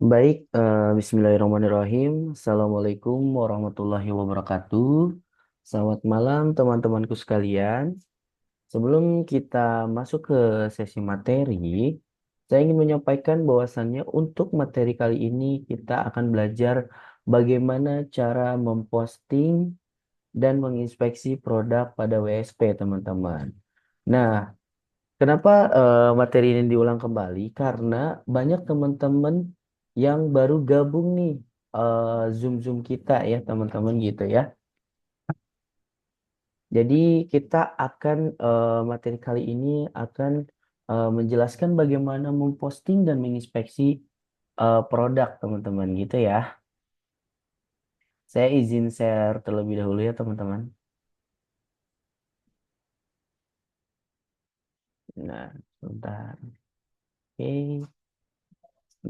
Baik, Bismillahirrahmanirrahim. Assalamualaikum warahmatullahi wabarakatuh. Selamat malam teman-temanku sekalian. Sebelum kita masuk ke sesi materi, saya ingin menyampaikan bahwasannya untuk materi kali ini kita akan belajar bagaimana cara memposting dan menginspeksi produk pada WSP, teman-teman. Nah, kenapa materi ini diulang kembali? Karena banyak teman-teman yang baru gabung nih Zoom-Zoom kita ya teman-teman gitu ya. Jadi kita akan materi kali ini akan menjelaskan bagaimana memposting dan menginspeksi produk teman-teman gitu ya. Saya izin share terlebih dahulu ya teman-teman. Nah, sebentar. Oke.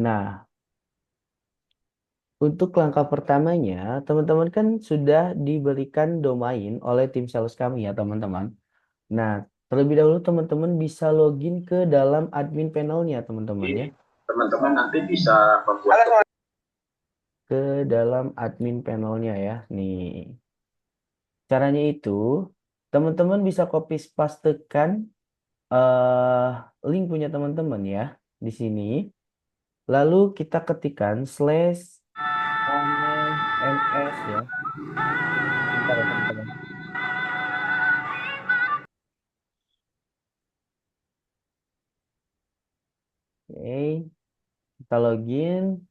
Nah, untuk langkah pertamanya, teman-teman kan sudah diberikan domain oleh tim sales kami ya, teman-teman. Nah, terlebih dahulu teman-teman bisa login ke dalam admin panelnya, teman-teman ya. Teman-teman nanti bisa membuat Ke dalam admin panelnya ya. Nih, caranya itu teman-teman bisa copy pastekan link punya teman-teman ya di sini. Lalu kita ketikkan slash ms ya. Bentar ya, teman-teman. Oke, kita login,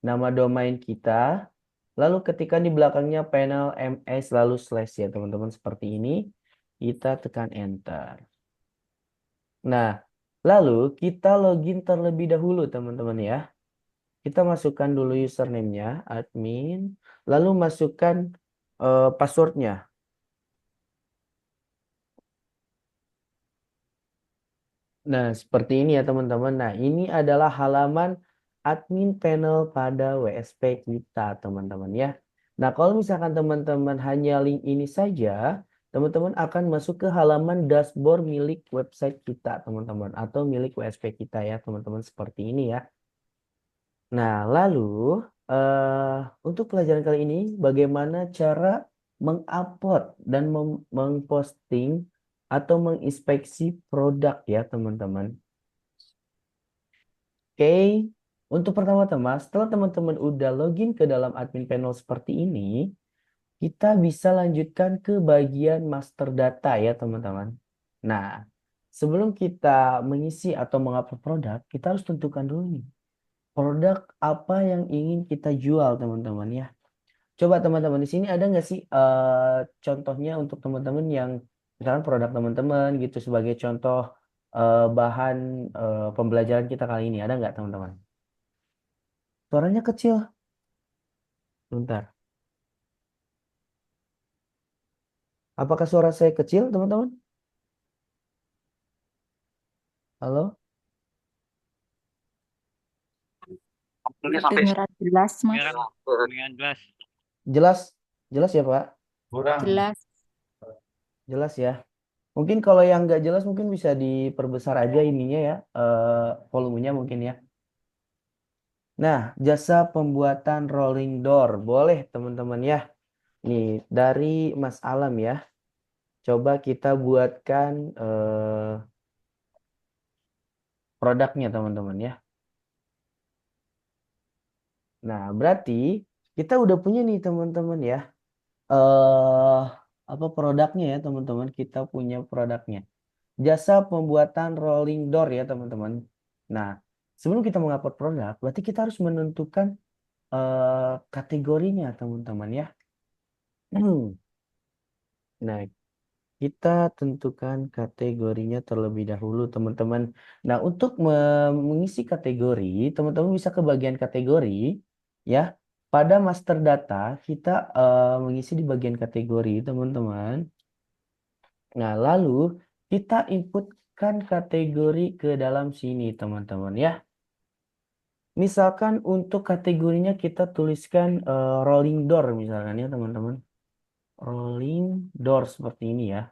nama domain kita, lalu ketikkan di belakangnya panel MS lalu slash ya teman-teman seperti ini, kita tekan enter. Nah, lalu kita login terlebih dahulu teman-teman ya. Kita masukkan dulu username-nya, admin, lalu masukkan passwordnya. Nah, seperti ini ya teman-teman. Nah, ini adalah halaman admin panel pada WSP kita, teman-teman ya. Nah, kalau misalkan teman-teman hanya link ini saja, teman-teman akan masuk ke halaman dashboard milik website kita, teman-teman, atau milik WSP kita ya, teman-teman, seperti ini ya. Nah, lalu untuk pelajaran kali ini, bagaimana cara mengupload dan memposting atau menginspeksi produk ya, teman-teman. Oke, untuk pertama-tama, setelah teman-teman udah login ke dalam admin panel seperti ini, kita bisa lanjutkan ke bagian master data ya teman-teman. Nah, sebelum kita mengisi atau mengupload produk, kita harus tentukan dulu nih, produk apa yang ingin kita jual teman-teman ya. Coba teman-teman di sini ada nggak sih contohnya untuk teman-teman yang misalkan produk teman-teman gitu sebagai contoh bahan pembelajaran kita kali ini, ada nggak teman-teman? Suaranya kecil. Bentar. Apakah suara saya kecil, teman-teman? Halo? sampai Kedengaran jelas, Mas. dengan jelas. Jelas? Jelas ya, Pak? Kurang. Jelas. Jelas ya. Mungkin kalau yang nggak jelas mungkin bisa diperbesar aja ininya ya, volumenya mungkin ya. Nah, jasa pembuatan rolling door. Boleh, teman-teman ya. Nih, dari Mas Alam ya. Coba kita buatkan produknya, teman-teman ya. Nah, berarti kita udah punya nih, teman-teman ya. eh Apa produknya ya teman-teman, kita punya produknya jasa pembuatan rolling door ya teman-teman. Nah, sebelum kita mengupload produk berarti kita harus menentukan kategorinya teman-teman ya. Nah, kita tentukan kategorinya terlebih dahulu teman-teman. Nah, untuk mengisi kategori teman-teman bisa ke bagian kategori ya. Pada master data kita mengisi di bagian kategori teman-teman. Nah, lalu kita inputkan kategori ke dalam sini, teman-teman ya. Misalkan untuk kategorinya kita tuliskan rolling door misalkan ya, teman-teman. Rolling door seperti ini ya.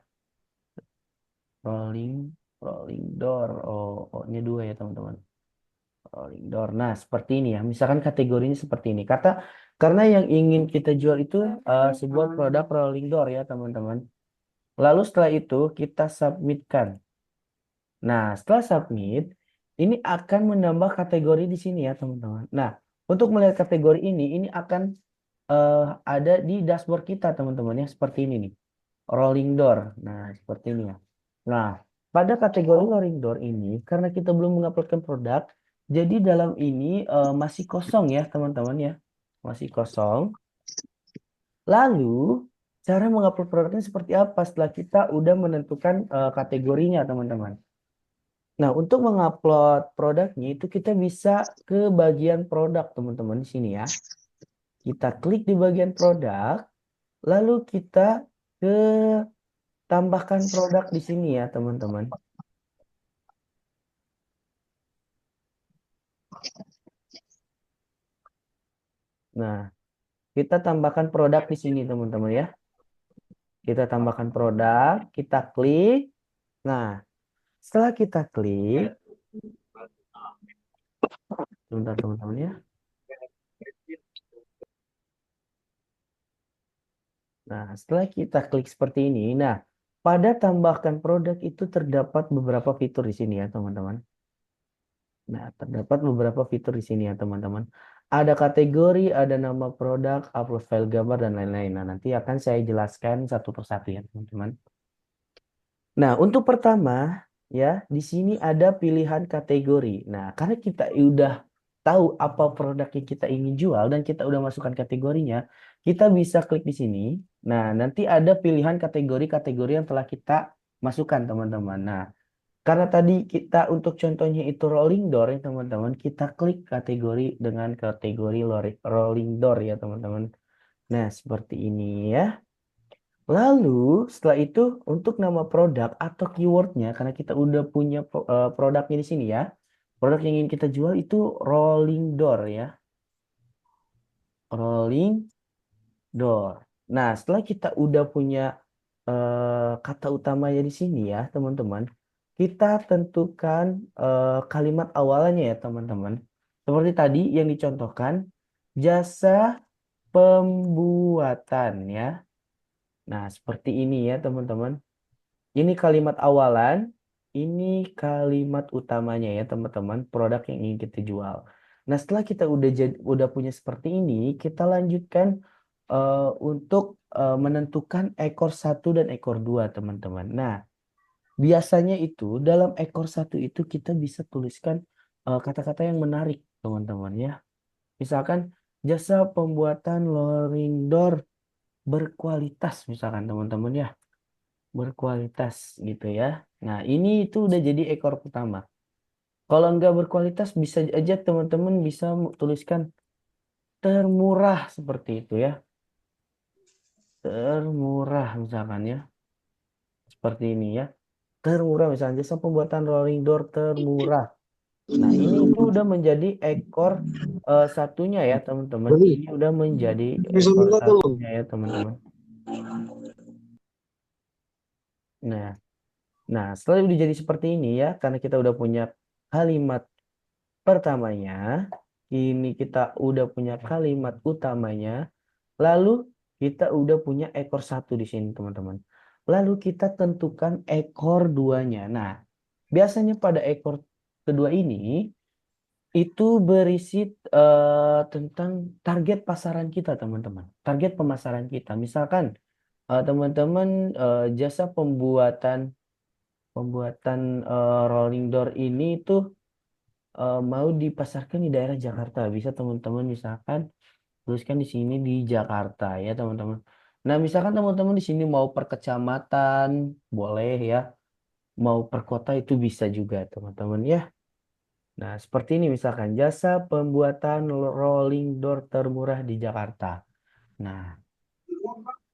Rolling rolling door. Oh, O-nya dua ya, teman-teman. Rolling door. Nah, seperti ini ya. Misalkan kategorinya seperti ini. Karena yang ingin kita jual itu sebuah produk rolling door ya, teman-teman. Lalu setelah itu kita submitkan. Nah, setelah submit, ini akan menambah kategori di sini ya, teman-teman. Nah, untuk melihat kategori ini akan eh, ada di dashboard kita, teman-teman ya, seperti ini nih. Rolling door. Nah, seperti ini ya. Nah, pada kategori rolling door ini, karena kita belum menguploadkan produk, jadi dalam ini masih kosong ya, teman-teman ya. Masih kosong. Lalu, cara mengupload produknya seperti apa setelah kita udah menentukan kategorinya, teman-teman. Nah, untuk mengupload produknya itu kita bisa ke bagian produk, teman-teman, di sini ya. Kita klik di bagian produk, lalu kita ke tambahkan produk di sini ya, teman-teman. Nah, kita tambahkan produk di sini, teman-teman ya. Kita tambahkan produk, kita klik. Nah, setelah kita klik, sebentar teman-teman ya. Nah, setelah kita klik seperti ini, nah, pada tambahkan produk itu terdapat beberapa fitur di sini ya, teman-teman. Nah, terdapat beberapa fitur di sini ya, teman-teman. Ada kategori, ada nama produk, upload file gambar, dan lain-lain. Nah, nanti akan saya jelaskan satu persatu ya, teman-teman. Nah, untuk pertama, ya, di sini ada pilihan kategori. Nah, karena kita udah tahu apa produk yang kita ingin jual dan kita udah masukkan kategorinya, kita bisa klik di sini. Nah, nanti ada pilihan kategori-kategori yang telah kita masukkan, teman-teman. Nah, karena tadi kita untuk contohnya itu rolling door ya, teman-teman, kita klik kategori dengan kategori rolling door ya, teman-teman. Nah, seperti ini ya. Lalu setelah itu untuk nama produk atau keywordnya, karena kita udah punya produknya di sini ya, produk yang ingin kita jual itu rolling door ya, rolling door. Nah, setelah kita udah punya kata utamanya di sini ya, teman-teman, kita tentukan kalimat awalnya ya, teman-teman. Seperti tadi yang dicontohkan, jasa pembuatan ya. Nah, seperti ini ya, teman-teman. Ini kalimat awalan, ini kalimat utamanya ya teman-teman, produk yang ingin kita jual. Nah, setelah kita udah punya seperti ini, kita lanjutkan untuk menentukan ekor satu dan ekor dua, teman-teman. Nah, biasanya itu dalam ekor satu itu kita bisa tuliskan kata-kata yang menarik, teman-teman ya. Misalkan jasa pembuatan loring door berkualitas, misalkan teman-teman ya, berkualitas gitu ya. Nah, ini itu udah jadi ekor pertama. Kalau nggak berkualitas bisa aja teman-teman bisa tuliskan termurah seperti itu ya. Termurah misalkan ya. Seperti ini ya. Termurah misalnya jasa pembuatan rolling door termurah. Nah, ini itu udah menjadi ekor satunya ya, teman-teman. Beli, Ini udah menjadi bisa ekor minta tolong. satunya ya, teman-teman. Nah, setelah udah jadi seperti ini ya, karena kita udah punya kalimat pertamanya, ini kita udah punya kalimat utamanya, lalu kita udah punya ekor satu di sini, teman-teman. Lalu kita tentukan ekor duanya. Nah, biasanya pada ekor kedua ini itu berisi tentang target pasaran kita, teman-teman. Target pemasaran kita. Misalkan teman-teman jasa pembuatan pembuatan rolling door ini tuh mau dipasarkan di daerah Jakarta, bisa teman-teman misalkan tuliskan di sini di Jakarta ya, teman-teman. Nah, misalkan teman-teman di sini mau per kecamatan, boleh ya. Mau per kota itu bisa juga, teman-teman ya. Nah, seperti ini misalkan jasa pembuatan rolling door termurah di Jakarta. Nah,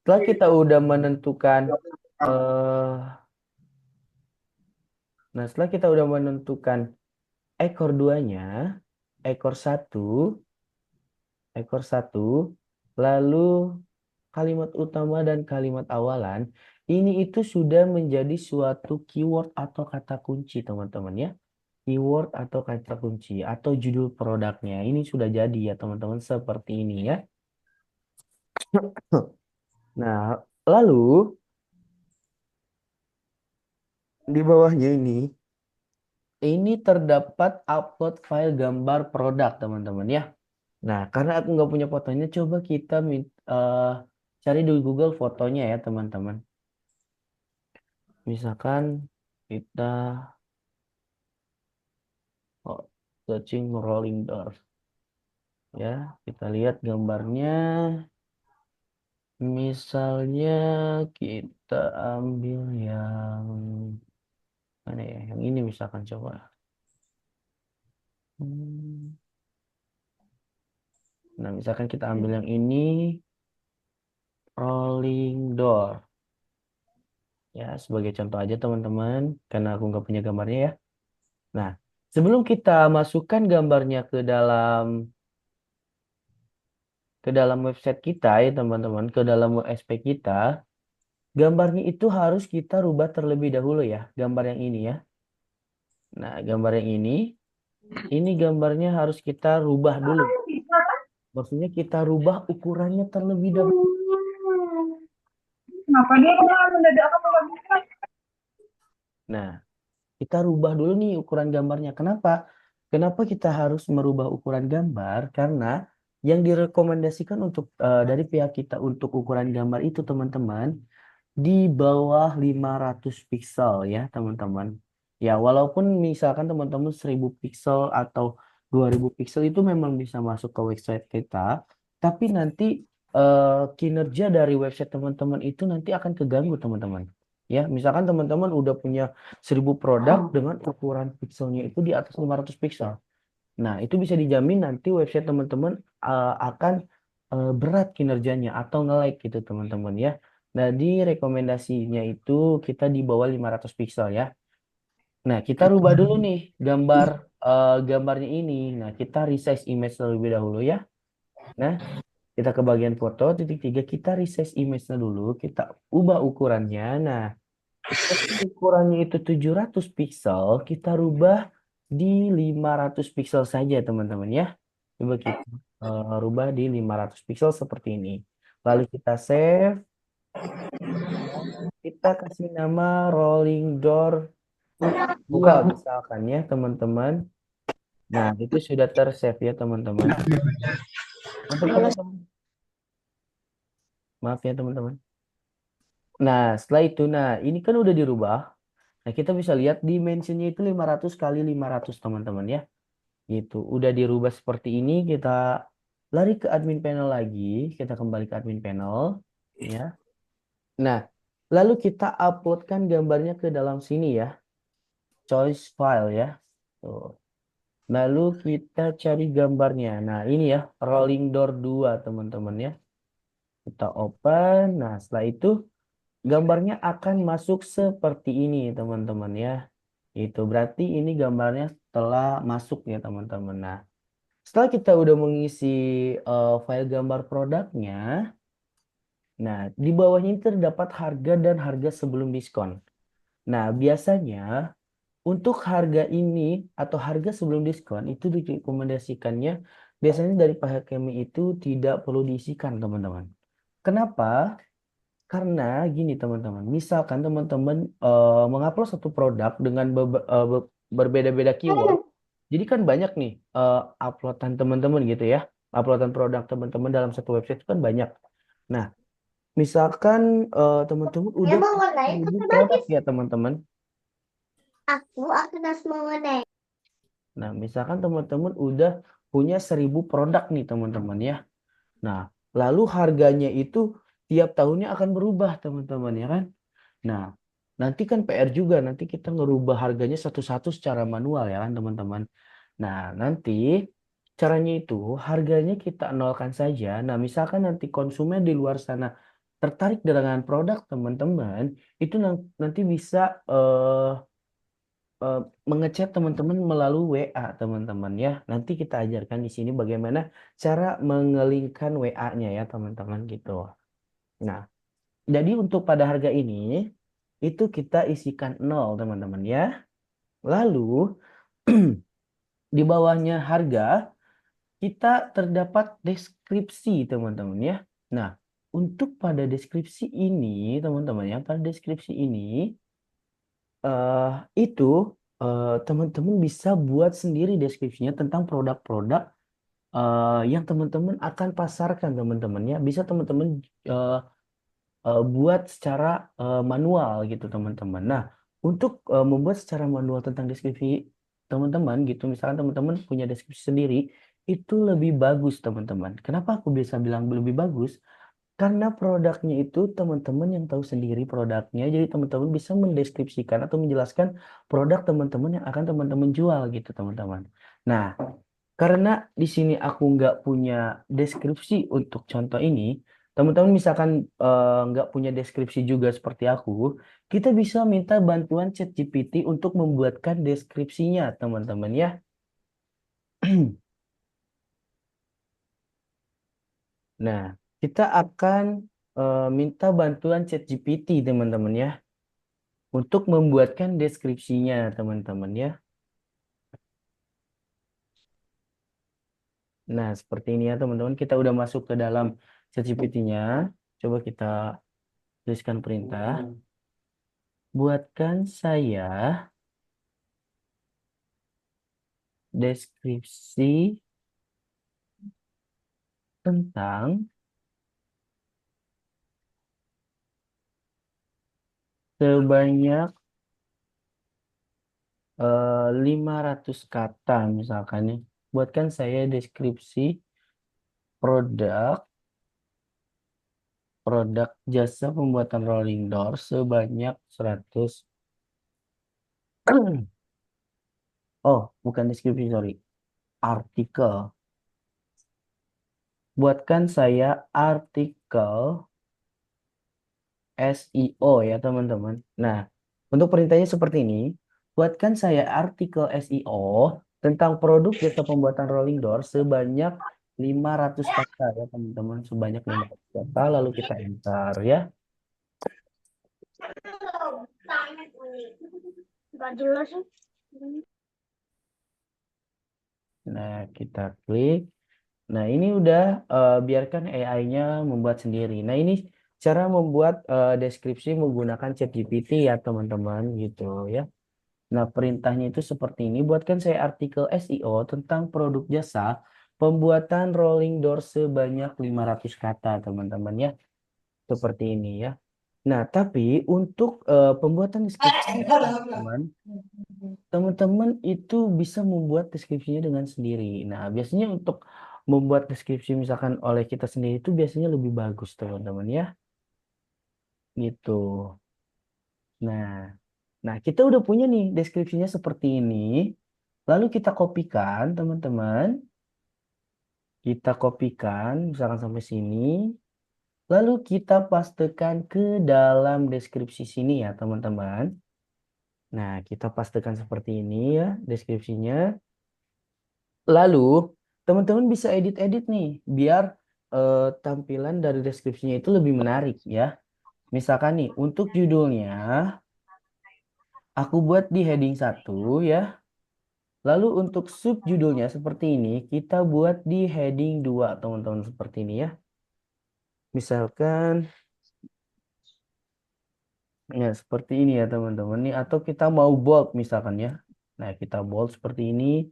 setelah kita udah menentukan eh setelah kita udah menentukan ekor duanya, ekor satu, ekor satu, lalu kalimat utama dan kalimat awalan, ini itu sudah menjadi suatu keyword atau kata kunci, teman-teman ya. keyword atau kata kunci atau judul produknya. Ini sudah jadi ya teman-teman seperti ini ya. Nah, lalu di bawahnya ini terdapat upload file gambar produk teman-teman ya. Nah, karena aku nggak punya fotonya, coba kita cari di Google fotonya ya teman-teman. Misalkan kita searching rolling door ya, kita lihat gambarnya. Misalnya kita ambil yang mana ya? Yang ini misalkan coba. Hmm. Nah, misalkan kita ambil yang ini rolling door ya sebagai contoh aja teman-teman, karena aku nggak punya gambarnya ya. Nah, sebelum kita masukkan gambarnya ke dalam website kita ya teman-teman, ke dalam WSP kita, gambarnya itu harus kita rubah terlebih dahulu ya, gambar yang ini ya. Nah, gambar yang ini gambarnya harus kita rubah dulu. Maksudnya kita rubah ukurannya terlebih dahulu. Kenapa dia malah mendadak apa bisa? Nah, kita rubah dulu nih ukuran gambarnya. Kenapa? Kenapa kita harus merubah ukuran gambar? Karena yang direkomendasikan dari pihak kita untuk ukuran gambar itu teman-teman di bawah 500 pixel ya teman-teman. Ya, walaupun misalkan teman-teman 1000 pixel atau 2000 pixel itu memang bisa masuk ke website kita, tapi nanti kinerja dari website teman-teman itu nanti akan keganggu teman-teman. Ya, misalkan teman-teman udah punya 1000 produk dengan ukuran pixelnya itu di atas 500 pixel. Nah, itu bisa dijamin nanti website teman-teman akan berat kinerjanya atau nge-lag gitu teman-teman ya. Nah, di rekomendasinya itu kita di bawah 500 pixel ya. Nah, kita rubah dulu nih gambarnya ini. Nah, kita resize image terlebih dahulu ya. Nah, kita ke bagian foto, titik tiga, kita resize image-nya dulu, kita ubah ukurannya. Nah, ukurannya itu 700 pixel, kita rubah di 500 pixel saja, teman-teman ya. Coba kita rubah di 500 pixel seperti ini. Lalu kita save, kita kasih nama rolling door dua misalkan ya, teman-teman. Nah, itu sudah tersave ya, teman-teman. Untuk teman-teman, maaf ya, teman-teman. Nah, setelah itu, nah ini kan udah dirubah. Nah, kita bisa lihat dimensinya itu 500 kali 500 teman-teman ya. Gitu. Udah dirubah seperti ini, kita lari ke admin panel lagi, kita kembali ke admin panel ya. Nah, lalu kita uploadkan gambarnya ke dalam sini ya. Choice file ya. Tuh. Lalu kita cari gambarnya. Nah, ini ya, rolling door 2 teman-teman ya. Kita open. Nah, setelah itu gambarnya akan masuk seperti ini teman-teman ya. Itu berarti ini gambarnya telah masuk ya teman-teman. Nah, setelah kita udah mengisi file gambar produknya, nah di bawahnya ini terdapat harga dan harga sebelum diskon. Nah, biasanya untuk harga ini atau harga sebelum diskon itu direkomendasikannya biasanya dari pihak kami itu tidak perlu diisikan teman-teman. Kenapa? Karena gini teman-teman, misalkan teman-teman mengupload satu produk dengan berbeda-beda keyword, jadi kan banyak nih uploadan teman-teman gitu ya, uploadan produk teman-teman dalam satu website itu kan banyak. Nah, misalkan teman-teman Dia udah mau punya ngenaik 1000 tapi produk habis. ya teman-teman. Aku harus mau ngenaik. Nah, misalkan teman-teman udah punya 1000 produk nih teman-teman ya. Nah, lalu harganya itu tiap tahunnya akan berubah teman-teman ya kan. Nah, nanti kan PR juga, nanti kita ngerubah harganya satu-satu secara manual ya kan teman-teman. Nah, nanti caranya itu harganya kita nolkan saja. Nah, misalkan nanti konsumen di luar sana tertarik dengan produk teman-teman, itu nanti bisa eh, mengechat teman-teman melalui WA teman-teman ya. Nanti kita ajarkan di sini bagaimana cara mengelingkan WA-nya ya teman-teman gitu. Nah, jadi untuk pada harga ini itu kita isikan nol teman-teman ya. Lalu Di bawahnya harga, kita terdapat deskripsi, teman-teman ya. Nah, untuk pada deskripsi ini, teman-teman ya, pada deskripsi ini, eh itu teman-teman bisa buat sendiri deskripsinya tentang produk-produk yang teman-teman akan pasarkan, teman-teman ya. Bisa teman-teman eh, buat secara manual gitu, teman-teman. Nah, untuk membuat secara manual tentang deskripsi teman-teman gitu, misalkan teman-teman punya deskripsi sendiri, itu lebih bagus, teman-teman. Kenapa aku bisa bilang lebih bagus? Karena produknya itu teman-teman yang tahu sendiri produknya, jadi teman-teman bisa mendeskripsikan atau menjelaskan produk teman-teman yang akan teman-teman jual gitu, teman-teman. Nah, karena di sini aku nggak punya deskripsi untuk contoh ini, teman-teman misalkan nggak punya deskripsi juga seperti aku, kita bisa minta bantuan ChatGPT untuk membuatkan deskripsinya, teman-teman ya. Nah, kita akan minta bantuan ChatGPT, teman-teman ya, untuk membuatkan deskripsinya, teman-teman ya. Nah, seperti ini ya, teman-teman. Kita udah masuk ke dalam ChatGPT-nya. Coba kita tuliskan perintah. Buatkan saya deskripsi tentang sebanyak 500 kata misalkan nih. Buatkan saya deskripsi produk produk jasa pembuatan rolling door sebanyak 100. Oh, bukan deskripsi, sorry. Artikel. Buatkan saya artikel SEO ya, teman-teman. Nah, untuk perintahnya seperti ini. Buatkan saya artikel SEO tentang produk jasa pembuatan rolling door sebanyak 500 kata ya, teman-teman. Sebanyak 500 kata, lalu kita enter ya. Gak jelas. Nah, kita klik. Nah, ini udah biarkan AI-nya membuat sendiri. Nah, ini cara membuat deskripsi menggunakan ChatGPT ya, teman-teman, gitu ya. Nah, perintahnya itu seperti ini. Buatkan saya artikel SEO tentang produk jasa pembuatan rolling door sebanyak 500 kata, teman-teman ya. Seperti ini ya. Nah, tapi untuk pembuatan deskripsi, teman-teman, teman-teman itu bisa membuat deskripsinya dengan sendiri. Nah, biasanya untuk membuat deskripsi misalkan oleh kita sendiri itu biasanya lebih bagus, teman-teman ya. Gitu. Nah, nah kita udah punya nih deskripsinya seperti ini. Lalu kita kopikan, teman-teman. Kita kopikan misalkan sampai sini. Lalu kita pastekan ke dalam deskripsi sini ya, teman-teman. Nah, kita pastekan seperti ini ya deskripsinya. Lalu, teman-teman bisa edit-edit nih, biar tampilan dari deskripsinya itu lebih menarik ya. Misalkan nih, untuk judulnya, aku buat di heading 1 ya. Lalu untuk subjudulnya seperti ini, kita buat di heading 2, teman-teman, seperti ini ya. Misalkan, ya seperti ini ya, teman-teman. Nih, atau kita mau bold misalkan ya. Nah, kita bold seperti ini.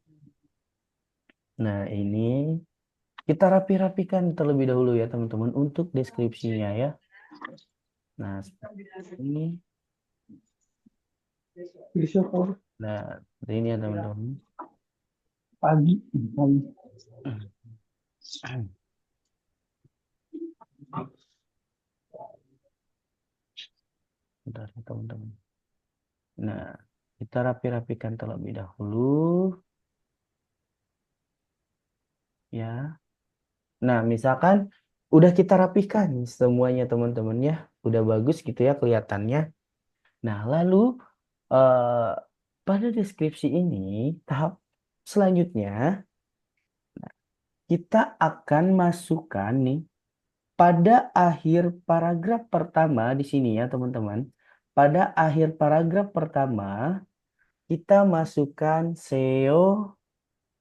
Nah, ini kita rapi-rapikan terlebih dahulu ya, teman-teman, untuk deskripsinya ya. Nah, seperti ini. Nah, seperti ini ya, teman-teman. Pagi. Bentar ya, teman-teman. Nah, kita rapi-rapikan terlebih dahulu ya. Nah, misalkan udah kita rapikan semuanya, teman-teman ya. Udah bagus gitu ya kelihatannya. Nah, lalu eh, pada deskripsi ini tahap selanjutnya kita akan masukkan nih pada akhir paragraf pertama di sini ya, teman-teman. Pada akhir paragraf pertama kita masukkan SEO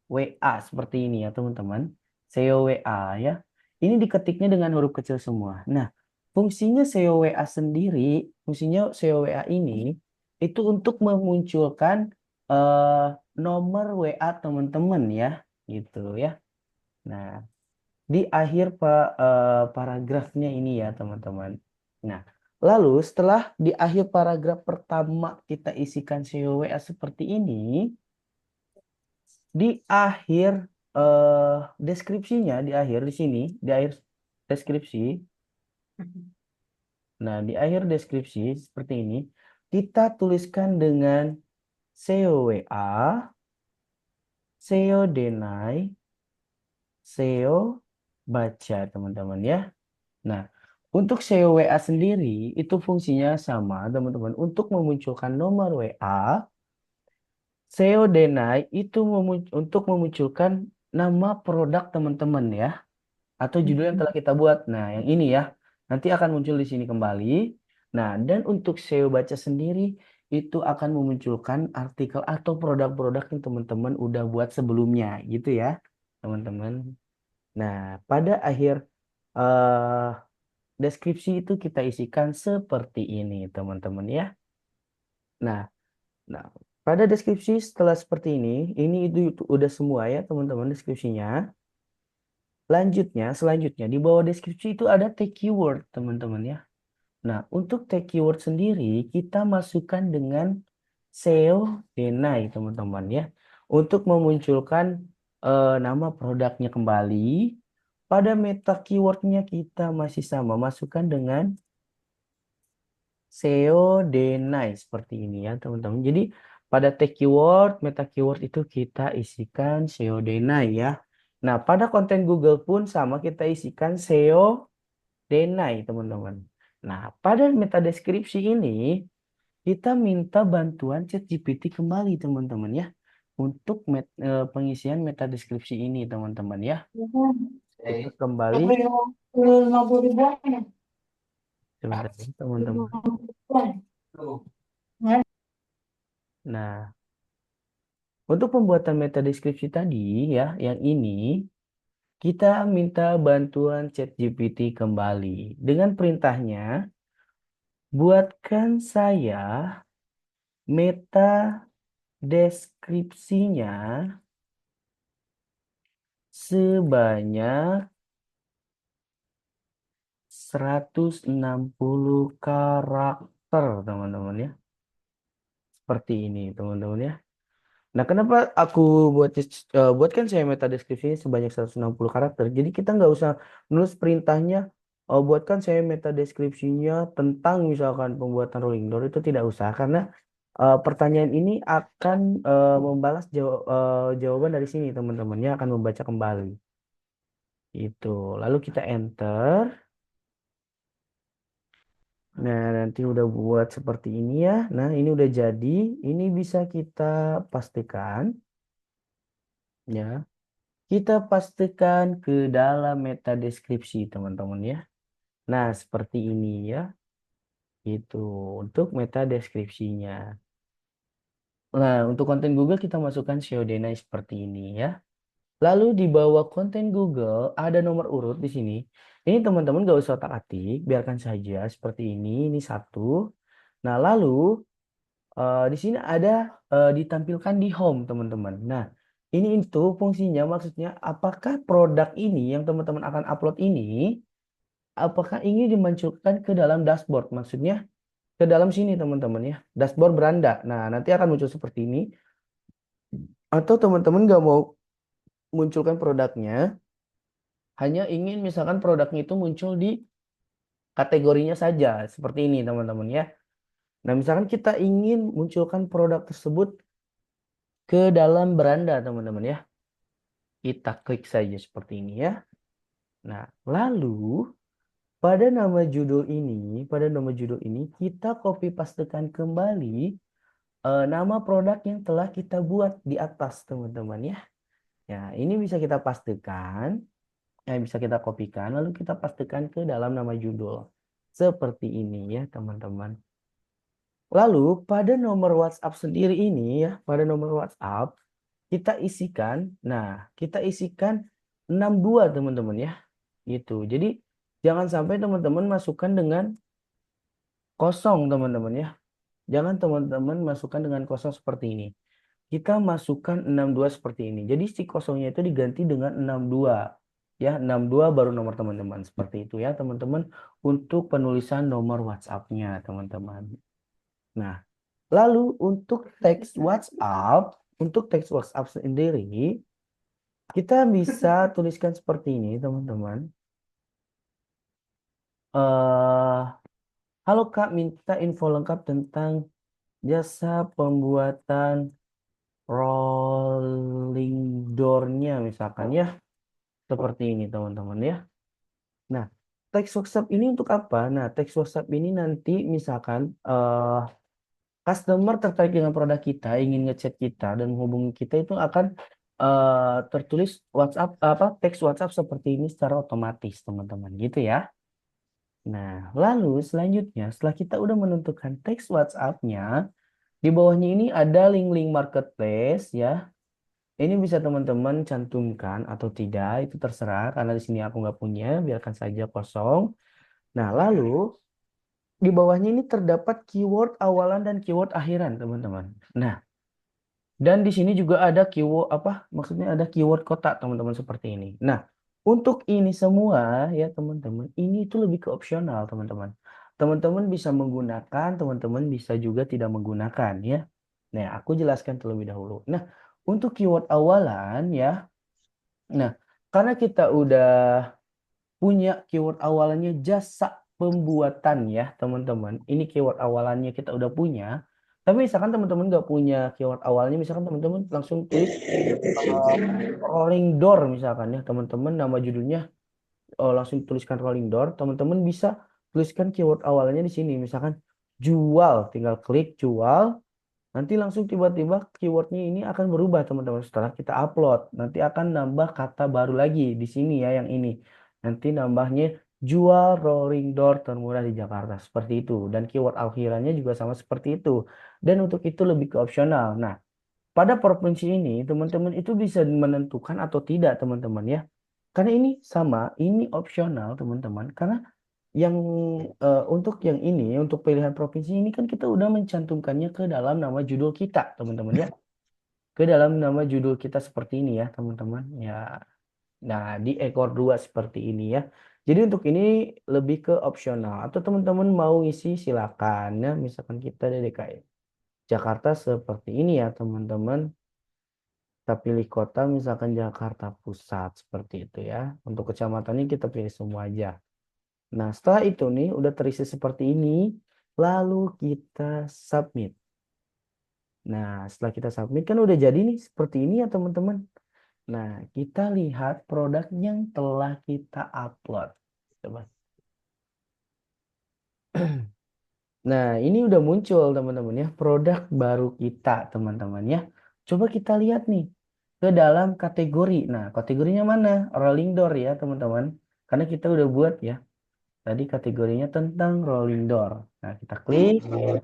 WA seperti ini ya teman-teman. SEO WA ya. Ini diketiknya dengan huruf kecil semua. Nah, fungsinya SEO WA sendiri, fungsinya SEO WA ini itu untuk memunculkan nomor WA teman-teman ya, gitu ya. Nah, di akhir paragrafnya ini ya teman-teman. Nah, lalu setelah di akhir paragraf pertama kita isikan SEO WA seperti ini, di akhir deskripsinya, di akhir di sini, di akhir deskripsi. Nah, di akhir deskripsi seperti ini, kita tuliskan dengan SEO WA, SEO deny, SEO baca teman-teman ya. Nah, untuk SEO WA sendiri itu fungsinya sama teman-teman. Untuk memunculkan nomor WA, SEO deny itu untuk memunculkan nama produk teman-teman ya. Atau judul yang telah kita buat. Nah, yang ini ya, nanti akan muncul di sini kembali. Nah, dan untuk SEO baca sendiri, itu akan memunculkan artikel atau produk-produk yang teman-teman udah buat sebelumnya, gitu ya, teman-teman. Nah, pada akhir eh, deskripsi itu kita isikan seperti ini, teman-teman ya. Nah, nah, pada deskripsi setelah seperti ini itu udah semua ya, teman-teman, deskripsinya. Selanjutnya di bawah deskripsi itu ada tag keyword, teman-teman ya. Nah, untuk tag keyword sendiri kita masukkan dengan SEO deny, teman-teman ya. Untuk memunculkan nama produknya kembali. Pada meta keywordnya kita masih sama, masukkan dengan SEO deny seperti ini ya, teman-teman. Jadi pada tag keyword, meta keyword itu kita isikan SEO deny ya. Nah, pada konten Google pun sama kita isikan SEO deny, teman-teman. Nah, pada meta deskripsi ini kita minta bantuan ChatGPT kembali, teman-teman ya. Untuk pengisian meta deskripsi ini, teman-teman ya. Kita kembali sebentar, teman-teman. Nah, untuk pembuatan meta deskripsi tadi ya, yang ini kita minta bantuan ChatGPT kembali. Dengan perintahnya, buatkan saya meta deskripsinya sebanyak 160 karakter, teman-teman ya. Seperti ini, teman-teman ya. Nah, kenapa aku buatkan saya meta deskripsinya sebanyak 160 karakter. Jadi kita nggak usah nulis perintahnya, buatkan saya meta deskripsinya tentang misalkan pembuatan rolling door, itu tidak usah karena pertanyaan ini akan membalas jawaban dari sini, teman-teman ya, akan membaca kembali. Itu. Lalu kita enter. Nah, nanti udah buat seperti ini ya. Nah, ini udah jadi. Ini bisa kita pastikan ya. Kita pastikan ke dalam meta deskripsi, teman-teman ya. Nah, seperti ini ya. Itu untuk meta deskripsinya. Nah, untuk konten Google kita masukkan SEO deny seperti ini ya. Lalu di bawah konten Google ada nomor urut di sini. Ini teman-teman gak usah otak-atik, biarkan saja seperti ini. Ini satu. Nah, lalu di sini ada ditampilkan di home, teman-teman. Nah, ini itu fungsinya maksudnya apakah produk ini yang teman-teman akan upload ini apakah ingin dimunculkan ke dalam dashboard? Maksudnya ke dalam sini, teman-teman ya. Dashboard beranda. Nah, nanti akan muncul seperti ini. Atau teman-teman nggak mau munculkan produknya, hanya ingin misalkan produknya itu muncul di kategorinya saja. Seperti ini, teman-teman ya. Nah, misalkan kita ingin munculkan produk tersebut ke dalam beranda, teman-teman ya. Kita klik saja seperti ini ya. Nah, lalu pada nama judul ini kita copy pastekan kembali nama produk yang telah kita buat di atas, teman-teman ya. Ya, ini bisa kita pastikan, bisa kita kopikan, lalu kita pastikan ke dalam nama judul. Seperti ini ya, teman-teman. Lalu pada nomor WhatsApp sendiri ini ya, pada nomor WhatsApp kita isikan, kita isikan 62 teman-teman ya. Gitu. Jadi jangan sampai teman-teman masukkan dengan kosong teman-teman ya. Jangan teman-teman masukkan dengan kosong seperti ini. Kita masukkan 62 seperti ini. Jadi si kosongnya itu diganti dengan 62. Ya, 62 baru nomor teman-teman. Seperti itu ya teman-teman. Untuk penulisan nomor WhatsApp-nya teman-teman. Nah, lalu untuk teks WhatsApp sendiri, kita bisa tuliskan seperti ini teman-teman. Halo Kak, minta info lengkap tentang jasa pembuatan rolling door-nya misalkan ya. Seperti ini teman-teman ya. Nah, teks WhatsApp ini untuk apa? Nah, teks WhatsApp ini nanti misalkan customer tertarik dengan produk kita, ingin ngechat kita dan menghubungi kita itu akan tertulis WhatsApp teks WhatsApp seperti ini secara otomatis teman-teman gitu ya. Nah, lalu selanjutnya setelah kita udah menentukan teks WhatsApp-nya, di bawahnya ini ada link-link marketplace ya. Ini bisa teman-teman cantumkan atau tidak, itu terserah karena di sini aku nggak punya, biarkan saja kosong. Nah, lalu di bawahnya ini terdapat keyword awalan dan keyword akhiran, teman-teman. Nah, dan di sini juga ada keyword maksudnya ada keyword kotak, teman-teman seperti ini. Nah, untuk ini semua ya, teman-teman, ini itu lebih ke opsional, teman-teman. Teman-teman bisa menggunakan, teman-teman bisa juga tidak menggunakan ya. Nah, aku jelaskan terlebih dahulu. Nah, untuk keyword awalan ya. Nah, karena kita udah punya keyword awalannya jasa pembuatan ya teman-teman. Ini keyword awalannya kita udah punya. Tapi misalkan teman-teman nggak punya keyword awalnya, misalkan teman-teman langsung tulis rolling door misalkan ya teman-teman, nama judulnya langsung tuliskan rolling door. Teman-teman bisa tuliskan keyword awalnya di sini. Misalkan jual, tinggal klik jual. Nanti langsung tiba-tiba keywordnya ini akan berubah teman-teman setelah kita upload. Nanti akan nambah kata baru lagi di sini ya yang ini. Nanti nambahnya jual rolling door termurah di Jakarta. Seperti itu. Dan keyword akhirannya juga sama seperti itu. Dan untuk itu lebih ke opsional. Nah, pada provinsi ini teman-teman itu bisa menentukan atau tidak teman-teman ya. Karena ini sama, ini opsional teman-teman. Karena yang untuk yang ini, untuk pilihan provinsi ini kan kita udah mencantumkannya ke dalam nama judul kita, teman-teman ya. Ke dalam nama judul kita seperti ini ya, teman-teman. Ya, nah di ekor 2 seperti ini ya. Jadi untuk ini lebih ke opsional. Atau teman-teman mau isi silakan ya. Misalkan kita dari DKI Jakarta seperti ini ya, teman-teman. Kita pilih kota misalkan Jakarta Pusat seperti itu ya. Untuk kecamatannya kita pilih semua aja. Nah, setelah itu nih udah terisi seperti ini, lalu kita submit. Nah, setelah kita submit kan udah jadi nih seperti ini ya teman-teman. Nah, kita lihat produk yang telah kita upload. Coba. Nah, ini udah muncul teman-teman ya, produk baru kita teman-teman ya. Coba kita lihat nih ke dalam kategori. Nah, kategorinya mana? Rolling door ya teman-teman. Karena kita udah buat ya. Tadi kategorinya tentang rolling door. Nah, kita klik. Nah,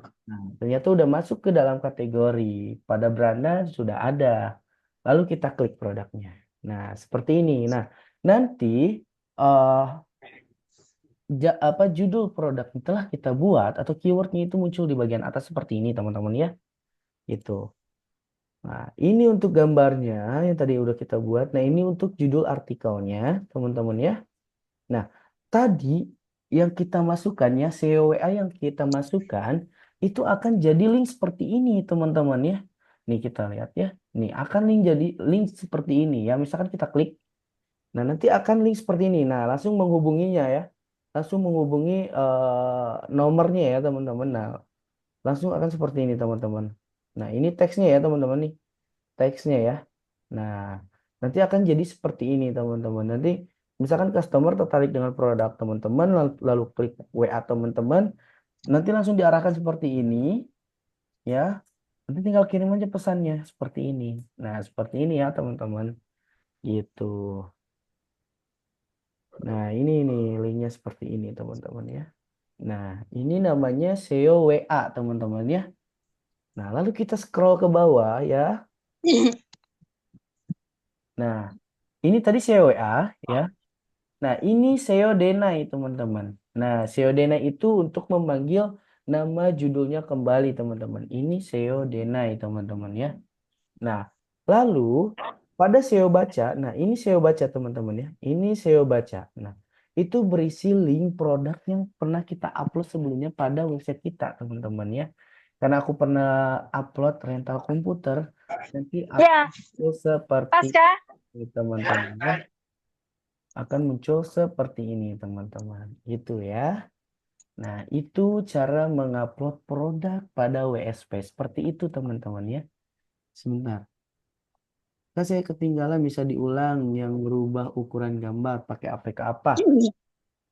ternyata udah masuk ke dalam kategori. Pada beranda sudah ada. Lalu kita klik produknya. Nah, seperti ini. Nah, nanti eh judul produk yang telah kita buat atau keywordnya itu muncul di bagian atas seperti ini, teman-teman ya. Itu. Nah, ini untuk gambarnya yang tadi udah kita buat. Nah, ini untuk judul artikelnya, teman-teman ya. Nah, tadi yang kita masukkan ya, CWA yang kita masukkan itu akan jadi link seperti ini, teman-teman ya. Nih kita lihat ya. Nih akan jadi link seperti ini ya. Misalkan kita klik. Nah, nanti akan link seperti ini. Nah, langsung menghubunginya ya. Langsung menghubungi nomornya ya, teman-teman. Nah, langsung akan seperti ini, teman-teman. Nah, ini teksnya ya, teman-teman nih. Teksnya ya. Nah, nanti akan jadi seperti ini, teman-teman. Nanti misalkan customer tertarik dengan produk teman-teman, lalu klik WA teman-teman, nanti langsung diarahkan seperti ini, ya. Nanti tinggal kirim aja pesannya seperti ini. Nah, seperti ini ya, teman-teman. Gitu. Nah, ini nih linknya seperti ini, teman-teman ya. Nah, ini namanya SEO WA, teman-teman ya. Nah, lalu kita scroll ke bawah ya. Nah, ini tadi SEO WA ya. Nah, ini SEO Denai, teman-teman. Nah, SEO Denai itu untuk memanggil nama judulnya kembali, teman-teman. Ini SEO Denai, teman-teman ya. Nah, lalu pada SEO baca, nah ini SEO baca, teman-teman ya. Ini SEO baca. Nah, itu berisi link produk yang pernah kita upload sebelumnya pada website kita, teman-teman ya. Karena aku pernah upload rental komputer, nanti Ya, aku seperti Pasca. ini, teman-teman ya. Akan muncul seperti ini, teman-teman. Itu ya. Nah, itu cara mengupload produk pada WSP. Seperti itu, teman-teman ya. Sebentar. Kan saya ketinggalan, bisa diulang yang merubah ukuran gambar pakai APK apa.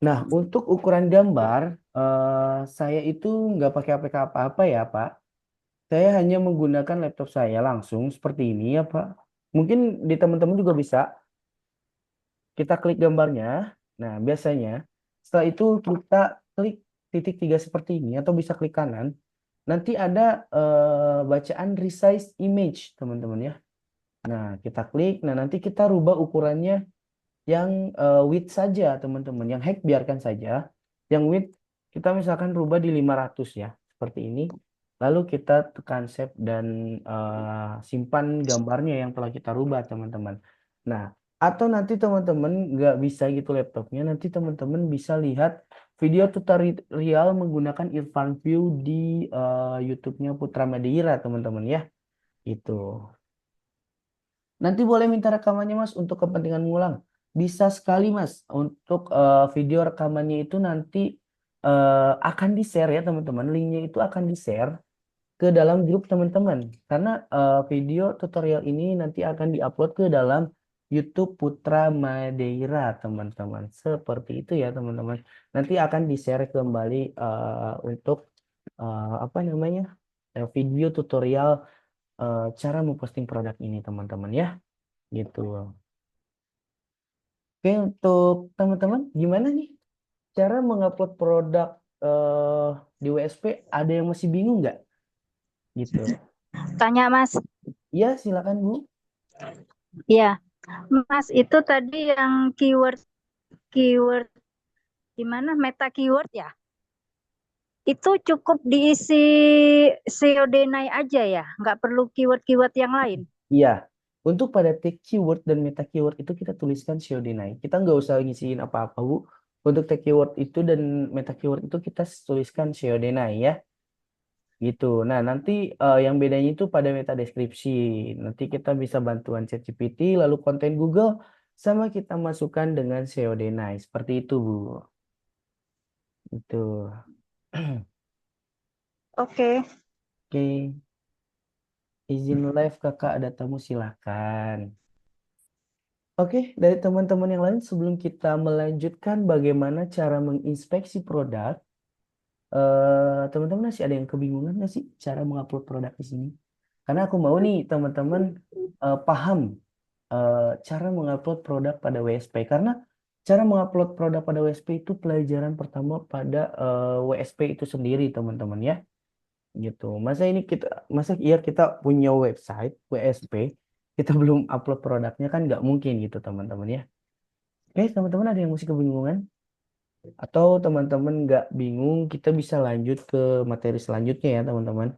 Nah, untuk ukuran gambar, saya itu nggak pakai APK apa-apa ya, Pak. Saya hanya menggunakan laptop saya langsung seperti ini ya, Pak. Mungkin di teman-teman juga bisa. Kita klik gambarnya. Nah, biasanya setelah itu kita klik titik 3 seperti ini atau bisa klik kanan. Nanti ada bacaan resize image, teman-teman ya. Nah, kita klik. Nah, nanti kita rubah ukurannya yang width saja, teman-teman. Yang height biarkan saja. Yang width kita misalkan rubah di 500 ya. Seperti ini. Lalu kita tekan save dan simpan gambarnya yang telah kita rubah, teman-teman. Nah, atau nanti teman-teman nggak bisa gitu laptopnya, nanti teman-teman bisa lihat video tutorial menggunakan Irfan View di YouTube-nya Putra Madira, teman-teman ya. Itu. Nanti boleh minta rekamannya Mas untuk kepentingan mengulang. Bisa sekali Mas. Untuk video rekamannya itu nanti akan di-share ya teman-teman. Linknya itu akan di-share ke dalam grup teman-teman. Karena video tutorial ini nanti akan diupload ke dalam YouTube Putra Madeira, teman-teman. Seperti itu ya teman-teman. Nanti akan di-share kembali untuk apa namanya video tutorial cara memposting produk ini, teman-teman ya. Gitu. Oke, untuk teman-teman, gimana nih cara mengupload produk eh, di WSP? Ada yang masih bingung nggak? Gitu. Tanya Mas. Iya, silakan Bu. Iya, Mas itu tadi yang keyword di mana meta keyword ya? Itu cukup diisi SEO Denai aja ya, nggak perlu keyword-keyword yang lain. Iya, untuk pada tag keyword dan meta keyword itu kita tuliskan SEO deny. Kita nggak usah ngisiin apa-apa Bu. Untuk tag keyword itu dan meta keyword itu kita tuliskan SEO deny ya. Gitu. Nah, nanti yang bedanya itu pada meta deskripsi. Nanti kita bisa bantuan ChatGPT, lalu konten Google, sama kita masukkan dengan SEO deny. Seperti itu, Bu. Itu. Oke. Oke. Izin live kakak ada tamu silakan. Oke, dari teman-teman yang lain sebelum kita melanjutkan bagaimana cara menginspeksi produk, teman-teman masih ada yang kebingungan nggak sih cara mengupload produk di sini? Karena aku mau nih teman-teman paham cara mengupload produk pada WSP. Karena cara mengupload produk pada WSP itu pelajaran pertama pada WSP itu sendiri, teman-teman ya. Gitu. Masa iya kita punya website WSP, kita belum upload produknya kan nggak mungkin gitu, teman-teman ya. Oke, teman-teman ada yang masih kebingungan? Atau teman-teman nggak bingung, kita bisa lanjut ke materi selanjutnya ya, teman-teman.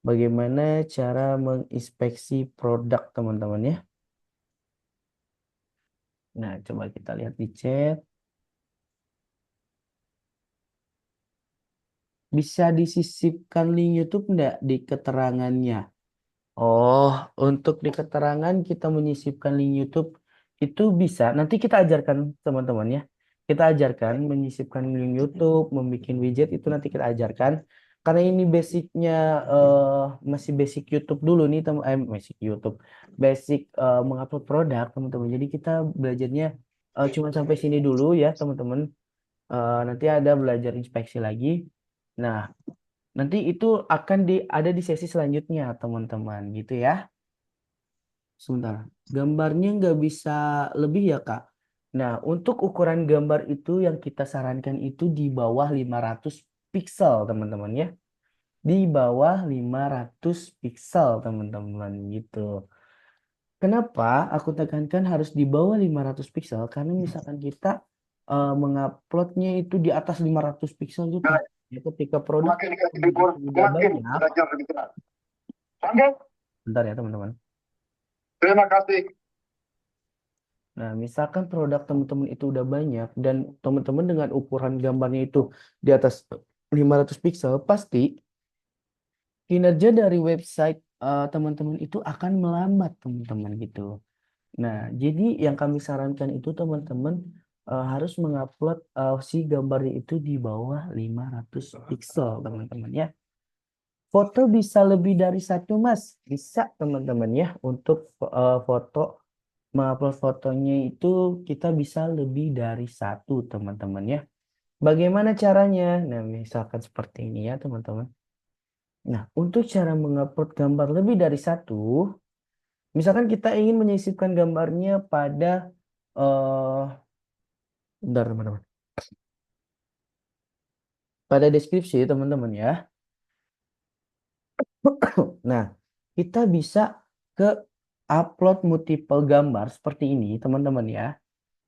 Bagaimana cara menginspeksi produk, teman-teman ya. Nah, coba kita lihat di chat. Bisa disisipkan link YouTube nggak di keterangannya? Oh, untuk di keterangan kita menyisipkan link YouTube itu bisa. Nanti kita ajarkan teman-teman ya. Kita ajarkan menyisipkan link YouTube, membuat widget itu nanti kita ajarkan. Karena ini basicnya masih basic YouTube dulu nih teman, basic YouTube, basic mengupload produk teman-teman. Jadi kita belajarnya cuma sampai sini dulu ya teman-teman. Nanti ada belajar inspeksi lagi. Nah, nanti itu akan ada di sesi selanjutnya, teman-teman, gitu ya. Sebentar, gambarnya nggak bisa lebih ya, Kak? Nah, untuk ukuran gambar itu yang kita sarankan itu di bawah 500 pixel, teman-teman ya. Di bawah 500 pixel, teman-teman gitu. Kenapa aku tekankan harus di bawah 500 pixel? Karena misalkan kita menguploadnya itu di atas 500 pixel itu ya, ketika produk itu udah banyak, bentar ya teman-teman. Terima kasih. Nah, misalkan produk teman-teman itu udah banyak dan teman-teman dengan ukuran gambarnya itu di atas 500 pixel, pasti kinerja dari website teman-teman itu akan melambat, teman-teman gitu. Nah, jadi yang kami sarankan itu teman-teman harus mengupload si gambarnya itu di bawah 500 pixel, teman-teman ya. Foto bisa lebih dari satu, Mas. Bisa, teman-teman ya. Untuk foto, mengupload fotonya itu kita bisa lebih dari satu, teman-teman ya. Bagaimana caranya? Nah, misalkan seperti ini ya, teman-teman. Nah, untuk cara mengupload gambar lebih dari satu, misalkan kita ingin menyisipkan gambarnya pada bentar, teman-teman. Pada deskripsi, teman-teman ya. Nah, kita bisa ke upload multiple gambar seperti ini, teman-teman ya.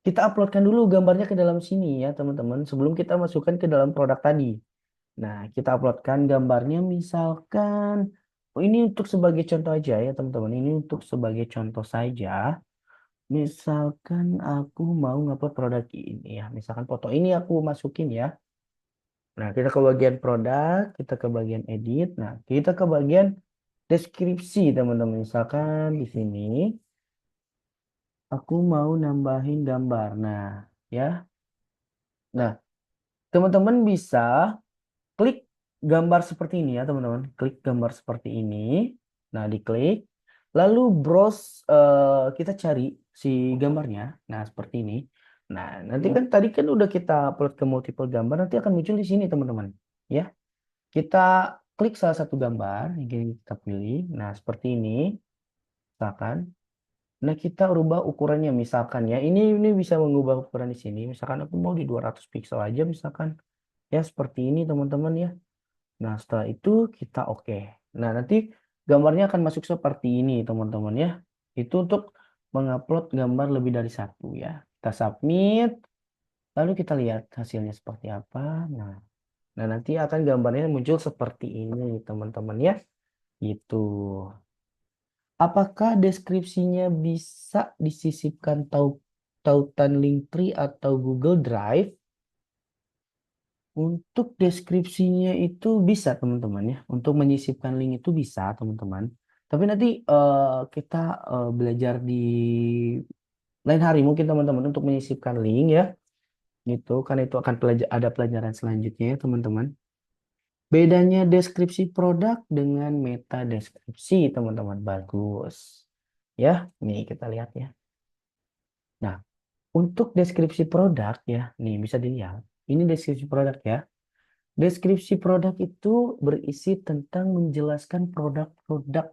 Kita uploadkan dulu gambarnya ke dalam sini ya, teman-teman, sebelum kita masukkan ke dalam produk tadi. Nah, kita uploadkan gambarnya misalkan, oh, ini untuk sebagai contoh aja ya, teman-teman. Ini untuk sebagai contoh saja. Misalkan aku mau ngupload produk ini ya. Misalkan foto ini aku masukin ya. Nah, kita ke bagian produk, kita ke bagian edit. Nah, kita ke bagian deskripsi, teman-teman. Misalkan di sini aku mau nambahin gambar. Nah, ya. Nah, teman-teman bisa klik gambar seperti ini ya, teman-teman. Klik gambar seperti ini. Nah, diklik. Lalu browse, kita cari si gambarnya. Nah, seperti ini. Nah, nanti kan tadi kan udah kita upload ke multiple gambar, nanti akan muncul di sini, teman-teman. Ya. Kita klik salah satu gambar, yang kita pilih. Nah, seperti ini, misalkan. Nah, kita ubah ukurannya, misalkan ya. Ini bisa mengubah ukuran di sini. Misalkan aku mau di 200 pixel aja, misalkan. Ya, seperti ini, teman-teman ya. Nah, setelah itu kita oke. Nah, nanti gambarnya akan masuk seperti ini, teman-teman ya. Itu untuk mengupload gambar lebih dari satu ya. Kita submit, lalu kita lihat hasilnya seperti apa. Nah, nanti akan gambarnya muncul seperti ini, teman-teman ya. Gitu. Apakah deskripsinya bisa disisipkan tautan Linktree atau Google Drive? Untuk deskripsinya itu bisa, teman-teman ya. Untuk menyisipkan link itu bisa, teman-teman. Tapi nanti kita belajar di lain hari mungkin, teman-teman, untuk menyisipkan link ya. Gitu, karena itu akan ada pelajaran selanjutnya ya, teman-teman. Bedanya deskripsi produk dengan meta deskripsi, teman-teman. Bagus. Ya, nih kita lihat ya. Nah, untuk deskripsi produk ya, nih bisa dilihat. Ini deskripsi produk ya. Deskripsi produk itu berisi tentang menjelaskan produk-produk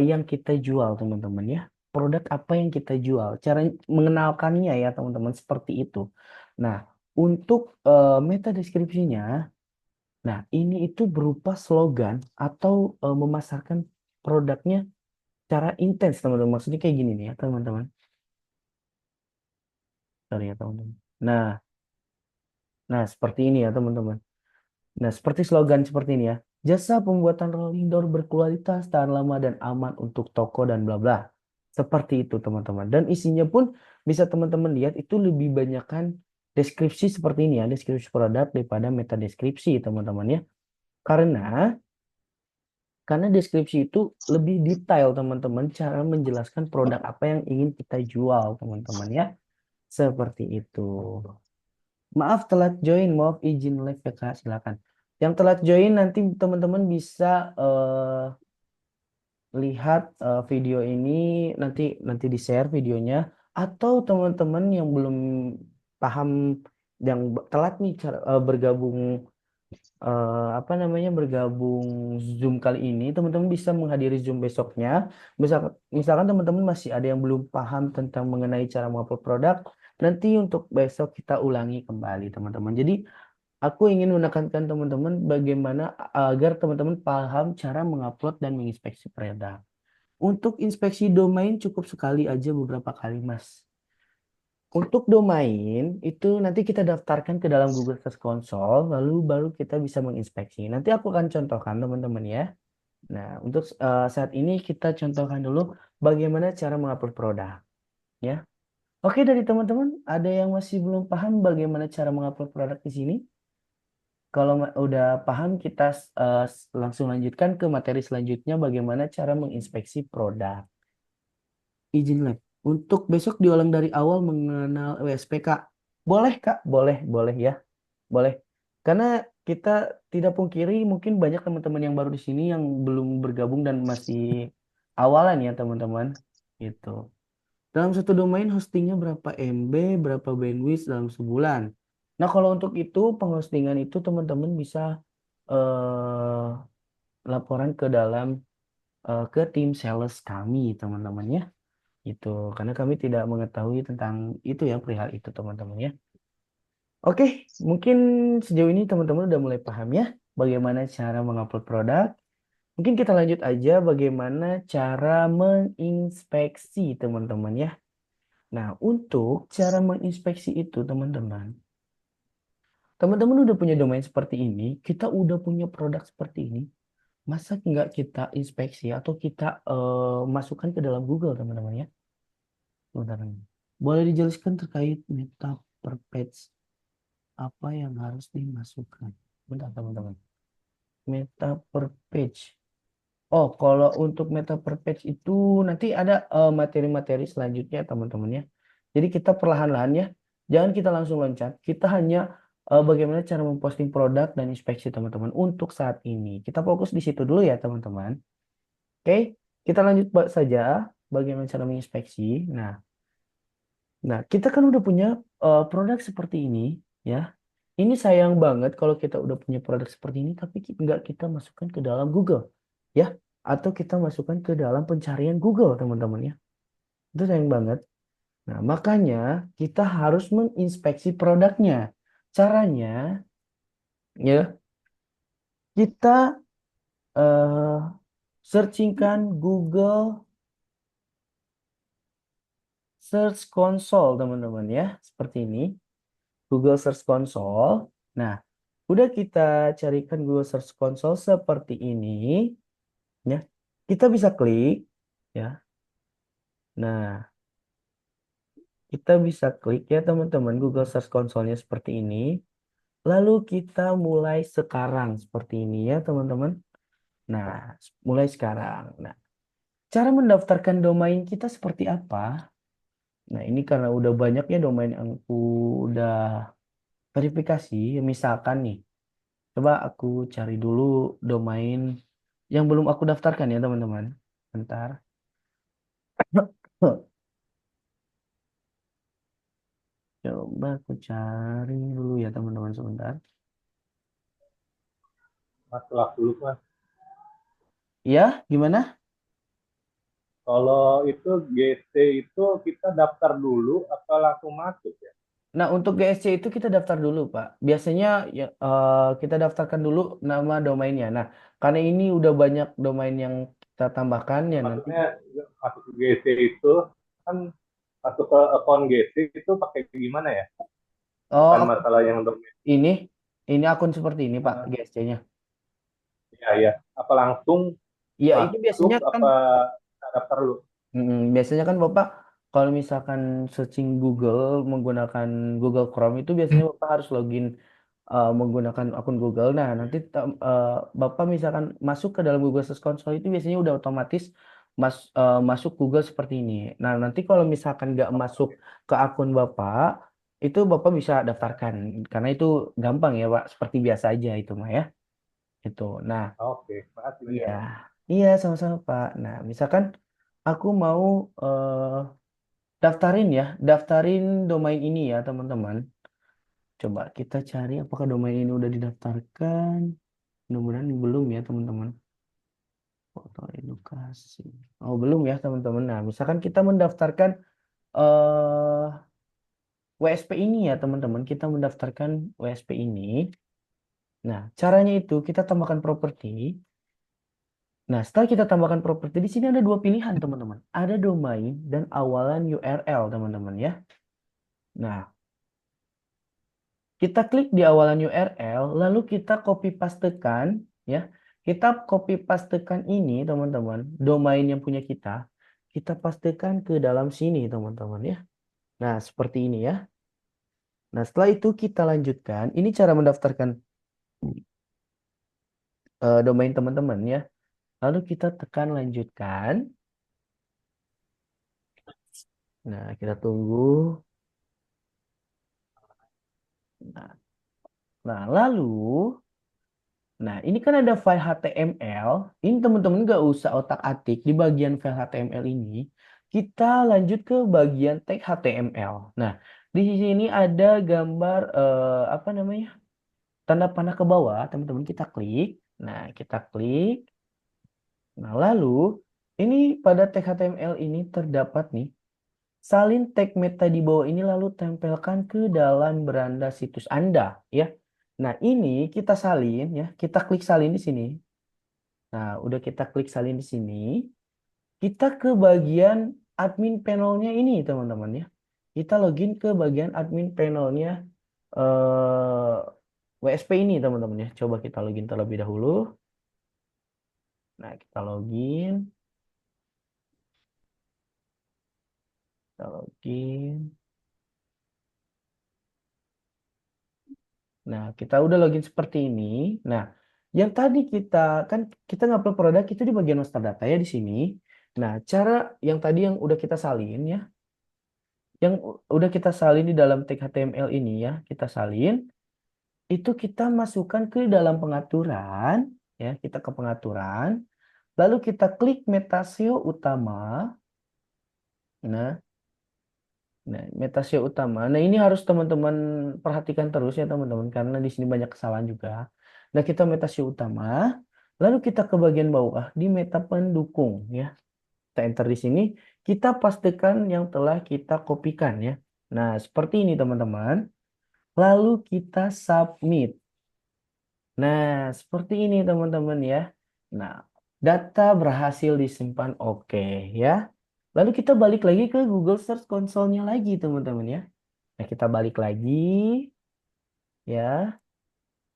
yang kita jual, teman-teman ya. Produk apa yang kita jual, cara mengenalkannya ya, teman-teman, seperti itu. Nah, untuk meta deskripsinya, nah ini itu berupa slogan atau memasarkan produknya secara intens, teman-teman. Maksudnya kayak gini nih ya, teman-teman. Sorry ya, teman-teman. Nah, seperti ini ya, teman-teman. Nah, seperti slogan seperti ini ya. Jasa pembuatan rolling door berkualitas, tahan lama dan aman untuk toko dan bla bla. Seperti itu, teman-teman. Dan isinya pun bisa teman-teman lihat itu lebih banyakkan deskripsi seperti ini ya, deskripsi produk daripada meta deskripsi, teman-teman ya. Karena deskripsi itu lebih detail, teman-teman, cara menjelaskan produk apa yang ingin kita jual, teman-teman ya. Seperti itu. Maaf telat join, maaf izin live ya Kak, silakan. Yang telat join nanti teman-teman bisa lihat video ini, nanti di-share videonya, atau teman-teman yang belum paham, yang telat nih cara bergabung bergabung Zoom kali ini, teman-teman bisa menghadiri Zoom besoknya. Misalkan teman-teman masih ada yang belum paham tentang mengenai cara mengupload produk, Nanti untuk besok kita ulangi kembali teman-teman. Jadi aku ingin menekankan teman-teman bagaimana agar teman-teman paham cara mengupload dan menginspeksi produk. Untuk inspeksi domain cukup sekali aja beberapa kali, Mas. Untuk domain itu nanti kita daftarkan ke dalam Google Search Console, lalu baru kita bisa menginspeksi. Nanti aku akan contohkan teman-teman ya. Nah, untuk saat ini kita contohkan dulu bagaimana cara mengupload produk, ya. Oke, dari teman-teman, ada yang masih belum paham bagaimana cara mengupload produk di sini? Kalau udah paham, kita langsung lanjutkan ke materi selanjutnya, bagaimana cara menginspeksi produk. Izin lab. Untuk besok diulang dari awal mengenal WSPK. Boleh, Kak? Boleh, boleh ya. Boleh. Karena kita tidak pungkiri mungkin banyak teman-teman yang baru di sini yang belum bergabung dan masih awalan ya, teman-teman. Gitu. Dalam satu domain hostingnya berapa MB, berapa bandwidth dalam sebulan. Nah, kalau untuk itu penghostingan itu teman-teman bisa eh, laporan ke dalam ke tim sales kami, teman-teman ya. Itu karena kami tidak mengetahui tentang itu ya perihal itu, teman-teman ya. Oke, mungkin sejauh ini teman-teman udah mulai paham ya bagaimana cara mengupload produk. Mungkin kita lanjut aja bagaimana cara menginspeksi, teman-teman ya. Nah, untuk cara menginspeksi itu, teman-teman, teman-teman udah punya domain seperti ini, kita udah punya produk seperti ini, masa nggak kita inspeksi atau kita masukkan ke dalam Google, teman-teman ya? Bentar, boleh dijelaskan terkait meta per page apa yang harus dimasukkan? Bentar, teman-teman. Meta per page. Oh, kalau untuk meta per page itu nanti ada materi-materi selanjutnya, teman-teman ya. Jadi kita perlahan-lahan ya, jangan kita langsung loncat. Kita hanya bagaimana cara memposting produk dan inspeksi, teman-teman. Untuk saat ini, kita fokus di situ dulu ya, teman-teman. Oke, kita lanjut saja bagaimana cara menginspeksi. Nah, kita kan udah punya produk seperti ini, ya. Ini sayang banget kalau kita udah punya produk seperti ini, tapi nggak kita masukkan ke dalam Google, ya. Atau kita masukkan ke dalam pencarian Google, teman-teman, ya. Itu sayang banget. Nah, makanya kita harus menginspeksi produknya. Caranya, ya, kita eh searchingkan Google Search Console, teman-teman, ya. Seperti ini. Google Search Console. Nah, udah kita carikan Google Search Console seperti ini, ya. Kita bisa klik, ya. Nah, kita bisa klik ya teman-teman Google Search Console-nya seperti ini. Lalu kita mulai sekarang seperti ini ya teman-teman. Nah, mulai sekarang. Nah, cara mendaftarkan domain kita seperti apa? Nah, ini karena udah banyaknya domain yang aku udah verifikasi, misalkan nih. Coba aku cari dulu domain yang belum aku daftarkan ya teman-teman. Bentar. Coba aku cari dulu ya teman-teman sebentar. Mas telak dulu mas. Ya, gimana? Kalau itu GC itu kita daftar dulu atau langsung masuk ya? Nah, untuk GSC itu kita daftar dulu, Pak. Biasanya ya, kita daftarkan dulu nama domainnya. Nah, karena ini udah banyak domain yang kita tambahkan ya nanti. Maksudnya masuk ke GC itu kan masuk ke akun GC itu pakai gimana ya? Oh, Bukan masalah yang domain. ini ini akun seperti ini, Pak, Nah, GSC-nya. ya ya. Apa langsung Iya, itu masuk biasanya kan apa kita daftar dulu? biasanya kan Bapak kalau misalkan searching Google menggunakan Google Chrome itu biasanya Bapak harus login menggunakan akun Google. Nah, nanti Bapak misalkan masuk ke dalam Google Search Console itu biasanya udah otomatis masuk Google seperti ini. Nah, nanti kalau misalkan nggak masuk ke akun Bapak, itu Bapak bisa daftarkan karena itu gampang ya, Pak. Seperti biasa aja itu mah ya. Itu. Nah, Oke, makasih iya. banyak. Iya, sama-sama, Pak. Nah, misalkan aku mau daftarin ya, daftarin domain ini ya, teman-teman. Coba kita cari apakah domain ini udah didaftarkan. Mudah-mudahan belum ya teman-teman. Foto edukasi. Oh belum ya teman-teman. Nah misalkan kita mendaftarkan eh WSP ini ya teman-teman, kita mendaftarkan WSP ini. Nah, caranya itu kita tambahkan properti. Nah, setelah kita tambahkan properti, di sini ada dua pilihan teman-teman. Ada domain dan awalan URL teman-teman ya. Nah, kita klik di awalan URL, lalu kita copy pastekan ya. Kita copy pastekan ini teman-teman, domain yang punya kita pastekan ke dalam sini teman-teman ya. Nah, seperti ini ya. Nah, setelah itu kita lanjutkan. Ini cara mendaftarkan domain teman-teman ya. Lalu kita tekan lanjutkan. Nah, kita tunggu. Nah, lalu, nah ini kan ada file HTML. Ini teman-teman nggak usah otak-atik di bagian file HTML ini. Kita lanjut ke bagian tag HTML. Nah, di sini ada gambar apa namanya? Tanda panah ke bawah, teman-teman kita klik. Nah, kita klik. Nah, lalu ini pada tag HTML ini terdapat nih salin tag meta di bawah ini lalu tempelkan ke dalam beranda situs Anda ya. Nah, ini kita salin ya. Kita klik salin di sini. Nah, udah kita klik salin di sini, kita ke bagian admin panelnya ini, teman-teman ya. Kita login ke bagian admin panelnya WSP ini, teman-teman ya. Coba kita login terlebih dahulu. Nah, kita login. Kita login. Nah, kita udah login seperti ini. Nah, yang tadi kita ngupload produk itu di bagian master data ya di sini. Nah, cara yang tadi yang udah kita salin ya, yang udah kita salin di dalam tag HTML ini ya, kita salin, itu kita masukkan ke dalam pengaturan ya, kita ke pengaturan, lalu kita klik meta SEO utama. Nah, meta SEO utama. Nah, ini harus teman-teman perhatikan terus ya teman-teman karena di sini banyak kesalahan juga. Nah, kita meta SEO utama, lalu kita ke bagian bawah di meta pendukung ya. Kita enter di sini, kita pastikan yang telah kita kopikan ya. Nah, seperti ini teman-teman. Lalu kita submit. Nah, seperti ini teman-teman ya. Nah, data berhasil disimpan oke ya. Lalu kita balik lagi ke Google Search Console-nya lagi teman-teman ya. Nah, kita balik lagi ya.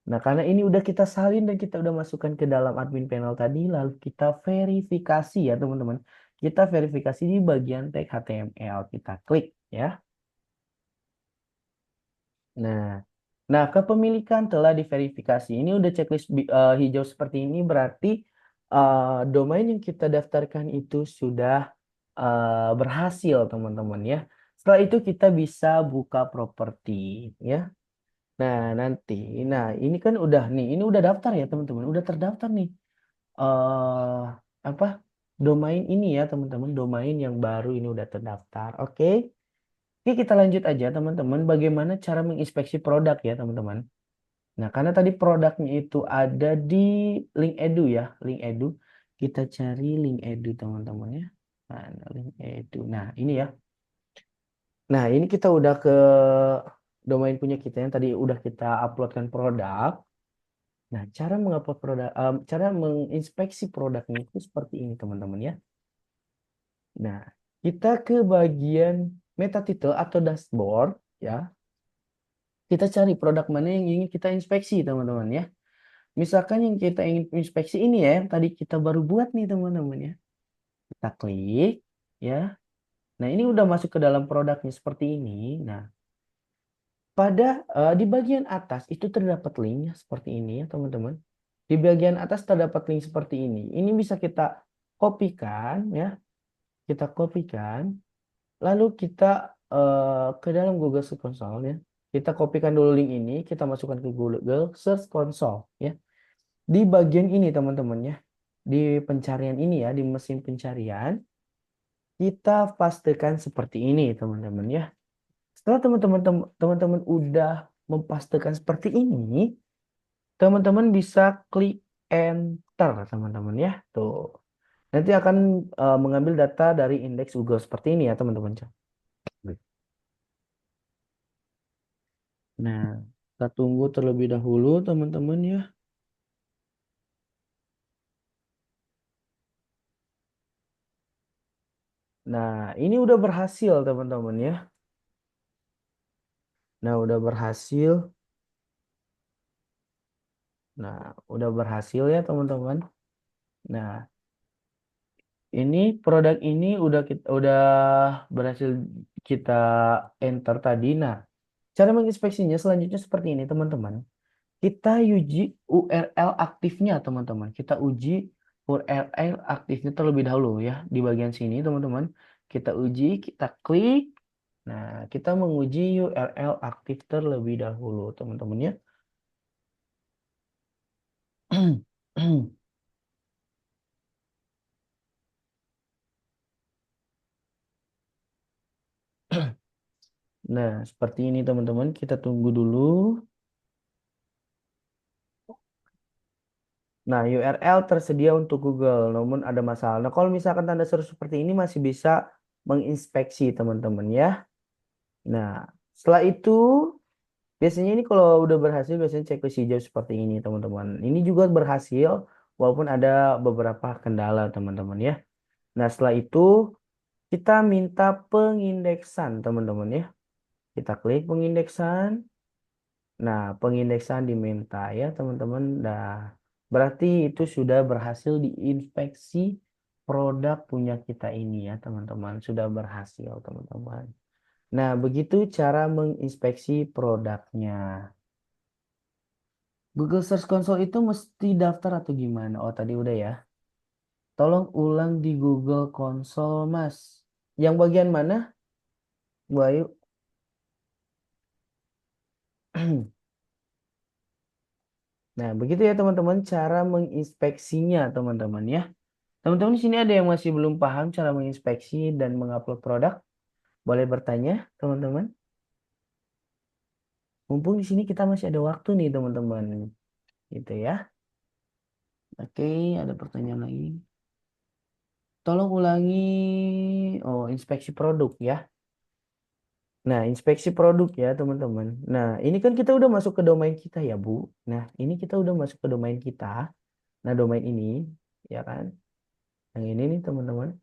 Nah, karena ini udah kita salin dan kita udah masukkan ke dalam admin panel tadi, lalu kita verifikasi ya teman-teman. Kita verifikasi di bagian tag HTML. Kita klik ya. Nah, kepemilikan telah diverifikasi. Ini udah checklist hijau seperti ini berarti domain yang kita daftarkan itu sudah berhasil teman-teman ya. Setelah itu kita bisa buka properti ya. Nah, nanti, ini kan udah nih, ini udah daftar ya teman-teman, udah terdaftar nih. Apa domain ini ya teman-teman, domain yang baru ini udah terdaftar. Oke. Oke, kita lanjut aja teman-teman. Bagaimana cara menginspeksi produk ya teman-teman. Nah, karena tadi produknya itu ada di link edu ya, link edu. Kita cari link edu teman-teman ya. Nah, link edu. Nah, ini ya. Nah, ini kita udah ke domain punya kita yang tadi udah kita uploadkan produk. Nah, cara mengupload produk, cara menginspeksi produknya itu seperti ini teman-teman ya. Nah, kita ke bagian meta title atau dashboard ya. Kita cari produk mana yang ingin kita inspeksi teman-teman ya. Misalkan yang kita ingin inspeksi ini ya, yang tadi kita baru buat nih teman-teman ya. Kita klik ya. Nah, ini udah masuk ke dalam produknya seperti ini. Nah, di bagian atas itu terdapat linknya seperti ini ya teman-teman. Di bagian atas terdapat link seperti ini. Ini bisa kita kopikan ya. Kita kopikan. Lalu kita ke dalam Google Search Console ya. Kita kopikan dulu link ini. Kita masukkan ke Google Search Console ya. Di bagian ini teman-teman ya. Di pencarian ini ya. Di mesin pencarian. Kita pastikan seperti ini teman-teman ya. Setelah teman-teman udah mempastekan seperti ini, teman-teman bisa klik enter teman-teman ya. Tuh. Nanti akan mengambil data dari indeks Google seperti ini ya teman-teman. Nah, kita tunggu terlebih dahulu teman-teman ya. Nah, ini udah berhasil teman-teman ya. Nah, udah berhasil. Nah, udah berhasil ya teman-teman. Nah, ini produk ini udah berhasil kita enter tadi. Nah, cara menginspeksinya selanjutnya seperti ini teman-teman. Kita uji URL aktifnya teman-teman. Kita uji URL aktifnya terlebih dahulu ya. Di bagian sini teman-teman. Kita uji, kita klik. Nah, kita menguji URL aktif terlebih dahulu teman-teman ya. Nah, seperti ini teman-teman. Kita tunggu dulu. Nah, URL tersedia untuk Google, namun ada masalah. Nah, kalau misalkan tanda seru seperti ini masih bisa menginspeksi teman-teman ya. Nah, setelah itu biasanya ini kalau udah berhasil biasanya checklist hijau seperti ini teman-teman. Ini juga berhasil walaupun ada beberapa kendala teman-teman ya. Nah, setelah itu kita minta pengindeksan teman-teman ya. Kita klik pengindeksan. Nah, pengindeksan diminta ya teman-teman. Nah, berarti itu sudah berhasil diinspeksi produk punya kita ini ya teman-teman. Sudah berhasil teman-teman. Nah, begitu cara menginspeksi produknya. Google Search Console itu mesti daftar atau gimana? Oh, tadi udah ya. Tolong ulang di Google Console, Mas. Yang bagian mana, Bu Ayu? Nah, begitu ya teman-teman cara menginspeksinya teman-teman ya. Teman-teman di sini ada yang masih belum paham cara menginspeksi dan mengupload produk? Boleh bertanya, teman-teman. Mumpung di sini kita masih ada waktu nih, teman-teman. Gitu ya. Oke, ada pertanyaan lagi. Tolong ulangi inspeksi produk ya. Nah, inspeksi produk ya, teman-teman. Nah, ini kan kita udah masuk ke domain kita ya, Bu. Nah, ini kita udah masuk ke domain kita. Nah, domain ini ya kan. Yang ini nih, teman-teman.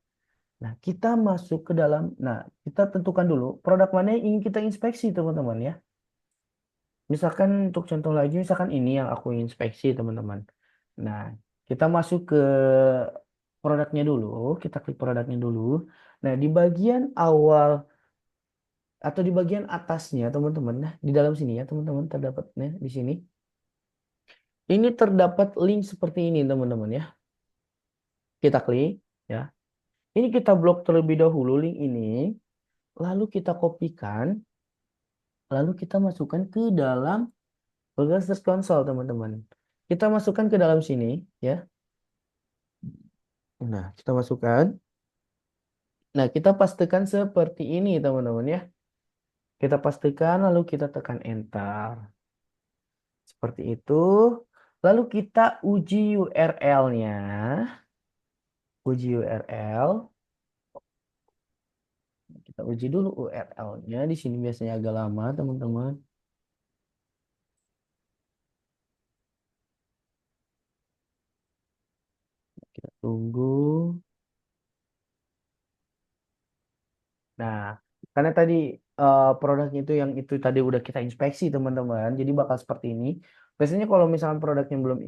Nah, kita masuk ke dalam, nah, kita tentukan dulu produk mana yang ingin kita inspeksi, teman-teman ya. Misalkan untuk contoh lagi, misalkan ini yang aku inspeksi, teman-teman. Nah, kita masuk ke produknya dulu, kita klik produknya dulu. Nah, di bagian awal atau di bagian atasnya, teman-teman, nah, di dalam sini ya, teman-teman, terdapatnya di sini. Ini terdapat link seperti ini, teman-teman ya. Kita klik ya. Ini kita blok terlebih dahulu link ini, lalu kita kopikan. Lalu kita masukkan ke dalam Google Search Console, teman-teman. Kita masukkan ke dalam sini, ya. Nah, kita masukkan. Nah, kita pastikan seperti ini, teman-teman, ya. Kita pastikan, lalu kita tekan Enter. Seperti itu. Lalu kita uji URL-nya. Uji URL. Kita uji dulu URL-nya. Di sini biasanya agak lama, teman-teman. Kita tunggu. Nah, karena tadi produknya itu yang itu tadi udah kita inspeksi teman-teman, jadi bakal seperti ini. Biasanya kalau misalkan produknya belum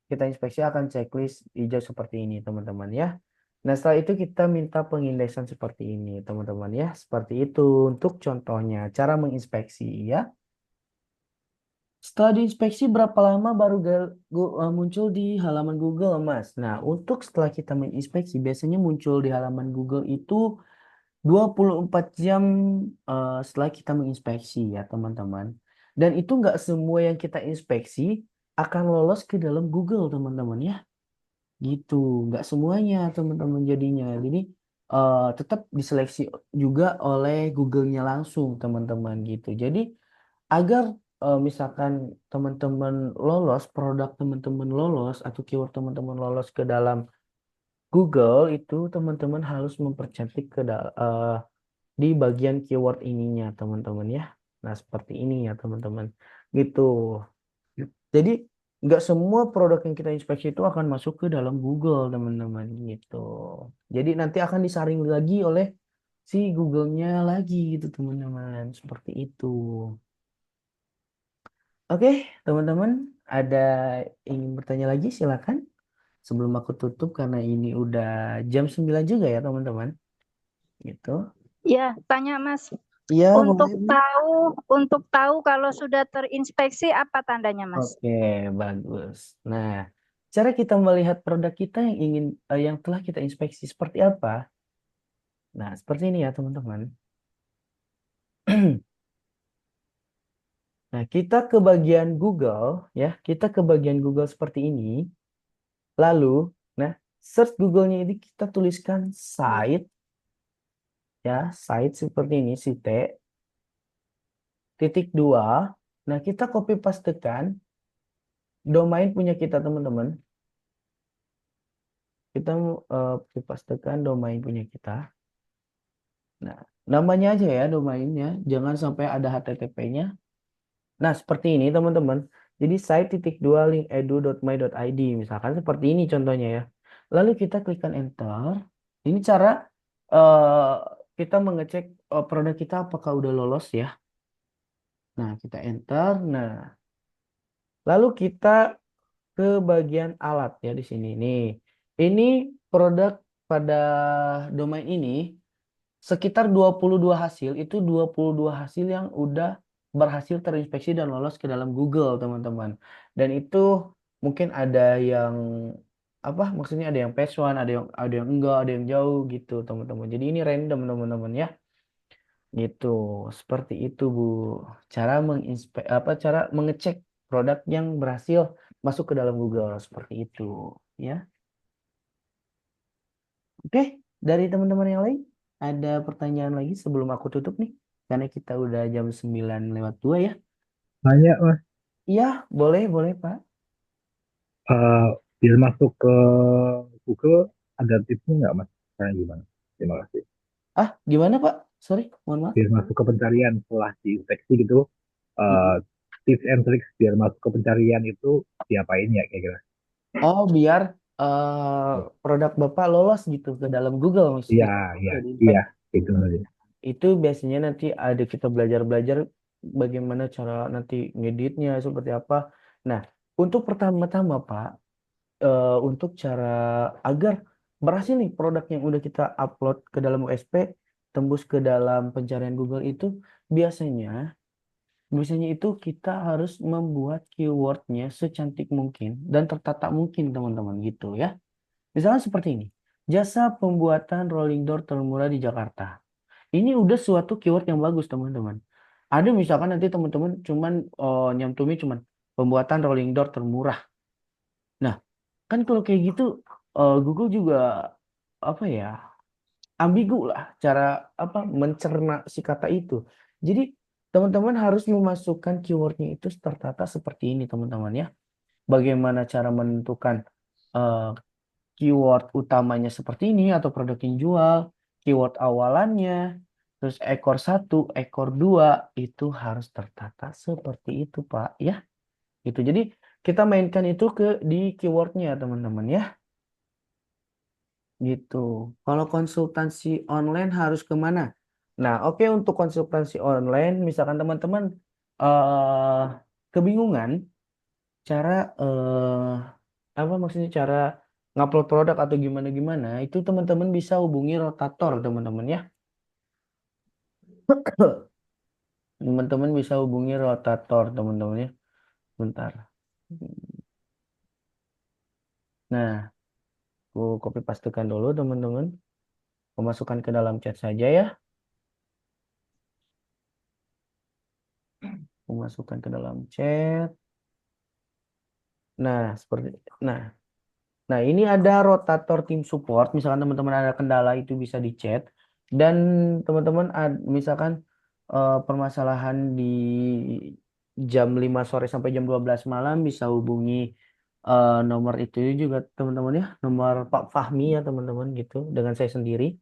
kita inspeksi akan checklist hijau seperti ini teman-teman ya. Nah setelah itu kita minta pengindeksan seperti ini teman-teman ya. Seperti itu untuk contohnya cara menginspeksi ya. Setelah diinspeksi berapa lama baru muncul di halaman Google Mas? Nah untuk setelah kita menginspeksi biasanya muncul di halaman Google itu 24 jam setelah kita menginspeksi ya teman-teman. Dan itu nggak semua yang kita inspeksi akan lolos ke dalam Google teman-teman ya. Gitu, nggak semuanya teman-teman jadinya. Jadi tetap diseleksi juga oleh Google-nya langsung teman-teman gitu. Jadi agar misalkan teman-teman lolos, produk teman-teman lolos atau keyword teman-teman lolos ke dalam Google itu teman-teman harus mempercantik di bagian keyword ininya teman-teman ya. Nah, seperti ini ya teman-teman. Gitu. Jadi nggak semua produk yang kita inspeksi itu akan masuk ke dalam Google, teman-teman, gitu. Jadi nanti akan disaring lagi oleh si Google-nya lagi gitu, teman-teman. Seperti itu. Oke, teman-teman, ada ingin bertanya lagi silakan. Sebelum aku tutup karena ini udah jam 9 juga ya, teman-teman. Gitu. Ya, tanya Mas. Iya, Untuk boleh, Bu. tahu kalau sudah terinspeksi apa tandanya, Mas? Oke, bagus. Nah, cara kita melihat produk kita yang telah kita inspeksi seperti apa? Nah, seperti ini ya, teman-teman. Nah, kita ke bagian Google ya, kita ke bagian Google seperti ini. Lalu, nah, search Google-nya ini kita tuliskan site ya, site seperti ini, site titik dua. Nah, kita copy pastekan domain punya kita, teman-teman. Kita copy pastekan domain punya kita. Nah, namanya aja ya domainnya, jangan sampai ada HTTP-nya. Nah, seperti ini teman-teman. Jadi site titik dua link edu.my.id misalkan seperti ini contohnya ya. Lalu kita klikkan enter. Ini cara eh, kita mengecek produk kita apakah udah lolos ya. Nah, kita enter. Nah, lalu kita ke bagian alat ya di sini nih. Ini produk pada domain ini sekitar 22 hasil, itu 22 hasil yang udah berhasil terinspeksi dan lolos ke dalam Google, teman-teman. Dan itu mungkin ada yang apa? Maksudnya ada yang page one, ada yang enggak, ada yang jauh gitu, teman-teman. Jadi ini random, teman-teman ya. Gitu. Seperti itu, Bu. Cara mengecek produk yang berhasil masuk ke dalam Google seperti itu, ya. Oke, dari teman-teman yang lain, ada pertanyaan lagi sebelum aku tutup nih? Karena kita udah jam 9:02 ya. Banyak Mas. Iya, boleh, boleh, Pak. Eh, Biar masuk ke Google ada tipsnya nggak Mas? Kayak gimana? Terima kasih. Ah, gimana, Pak? Sorry, mohon maaf. Biar masuk ke pencarian setelah diinspeksi gitu, eh, Mm-mm. tips and tricks biar masuk ke pencarian itu diapain ya kira-kira? Oh, biar produk Bapak lolos gitu ke dalam Google Iya, maksudnya. iya, Jadi, iya, itu aja. itu biasanya nanti ada kita belajar-belajar bagaimana cara nanti ngeditnya seperti apa. Nah, untuk pertama-tama Pak, untuk cara agar berhasil nih produk yang udah kita upload ke dalam USP tembus ke dalam pencarian Google itu biasanya biasanya itu kita harus membuat keywordnya secantik mungkin dan tertata mungkin teman-teman gitu ya. Misalnya seperti ini. Jasa pembuatan rolling door termurah di Jakarta. Ini udah suatu keyword yang bagus, teman-teman. Ada misalkan nanti teman-teman cuman nyantumin cuman pembuatan rolling door termurah. Nah, kan kalau kayak gitu Google juga apa ya? Ambigu lah cara apa mencerna si kata itu. Jadi, teman-teman harus memasukkan keywordnya itu tertata seperti ini, teman-teman ya. Bagaimana cara menentukan eh, keyword utamanya seperti ini atau produk yang jual, keyword awalannya, terus ekor satu, ekor dua itu harus tertata seperti itu, Pak, ya. Itu. Jadi kita mainkan itu di keywordnya, teman-teman ya. Gitu. Kalau konsultasi online harus kemana? Nah, oke untuk konsultasi online, misalkan teman-teman eh kebingungan cara apa maksudnya cara ngupload produk atau gimana-gimana, itu teman-teman bisa hubungi Rotator, teman-teman ya. Teman-teman bisa hubungi Rotator, teman-teman ya. Bentar. Nah, aku copy pastekan dulu, teman-teman. Memasukkan ke dalam chat saja ya. Memasukkan ke dalam chat. Nah, seperti nah, nah ini ada rotator tim support. Misalkan teman-teman ada kendala itu bisa di chat dan teman-teman misalkan permasalahan di jam 5 sore sampai jam 12 malam bisa hubungi nomor itu juga teman-teman ya, nomor Pak Fahmi ya teman-teman gitu dengan saya sendiri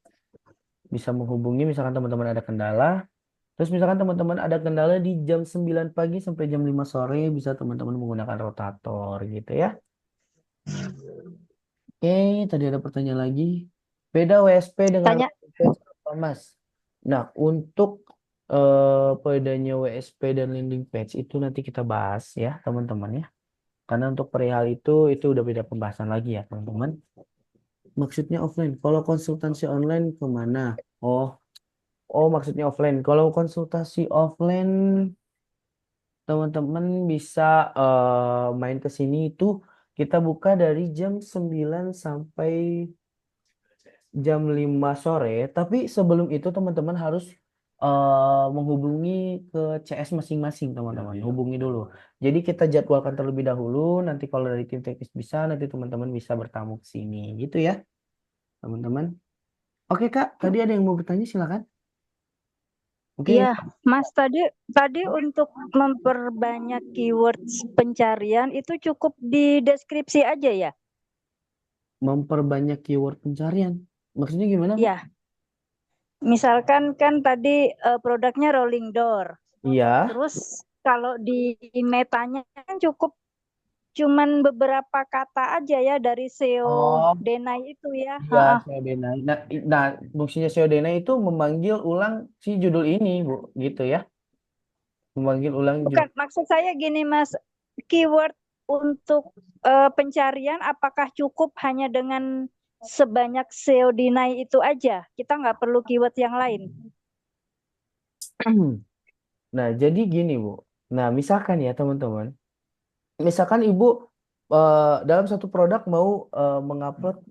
bisa menghubungi misalkan teman-teman ada kendala. Terus misalkan teman-teman ada kendala di jam 9 pagi sampai jam 5 sore, bisa teman-teman menggunakan rotator gitu ya. Oke, tadi ada pertanyaan lagi. Beda WSP dengan Tanya, landing page apa, Mas? Nah, untuk bedanya WSP dan landing page itu nanti kita bahas ya, teman-teman ya. Karena untuk perihal itu udah beda pembahasan lagi ya, teman-teman. Maksudnya offline. Kalau konsultasi online kemana? Oh, maksudnya offline. Kalau konsultasi offline, teman-teman bisa main ke sini itu kita buka dari jam 9 sampai jam 5 sore. Tapi sebelum itu teman-teman harus menghubungi ke CS masing-masing, teman-teman. Hubungi dulu. Jadi kita jadwalkan terlebih dahulu. Nanti kalau dari tim teknis bisa, nanti teman-teman bisa bertamu ke sini. Gitu ya, teman-teman. Oke, Kak. Tadi ada yang mau bertanya, silakan. Oke. iya, Mas, tadi untuk memperbanyak keywords pencarian itu cukup di deskripsi aja ya? Memperbanyak keyword pencarian. Maksudnya gimana, Bu? Ya, misalkan kan tadi produknya rolling door. Iya. Terus kalau di metanya kan cuman beberapa kata aja ya dari SEO Oh, Denai itu ya. iya, SEO Denai. Nah, fungsinya SEO Denai itu memanggil ulang si judul ini, Bu, gitu ya. Memanggil ulang Bukan, judul. maksud saya gini Mas, keyword untuk pencarian apakah cukup hanya dengan sebanyak SEO Denai itu aja? Kita nggak perlu keyword yang lain. Nah, jadi gini, Bu. Nah, misalkan ya, teman-teman. Misalkan Ibu dalam satu produk mau mengupload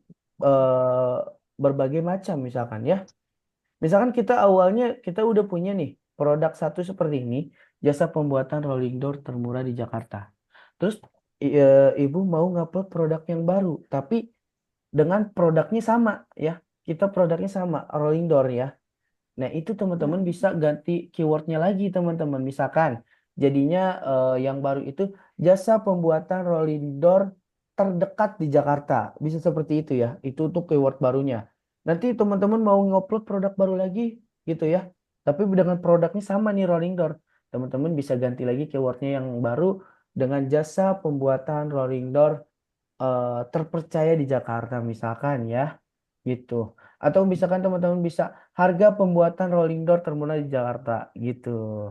eh, berbagai macam, misalkan ya. Misalkan kita awalnya kita udah punya nih produk satu seperti ini, jasa pembuatan rolling door termurah di Jakarta. Terus Ibu mau ngupload produk yang baru, tapi dengan produknya sama ya. Kita produknya sama, rolling door ya. Nah, itu teman-teman bisa ganti keywordnya lagi, teman-teman. Misalkan jadinya yang baru itu jasa pembuatan rolling door terdekat di Jakarta. Bisa seperti itu ya. Itu untuk keyword barunya. Nanti teman-teman mau ngupload produk baru lagi gitu ya. Tapi dengan produknya sama nih rolling door. Teman-teman bisa ganti lagi keywordnya yang baru dengan jasa pembuatan rolling door terpercaya di Jakarta misalkan ya. Gitu. Atau misalkan teman-teman bisa harga pembuatan rolling door termurah di Jakarta gitu.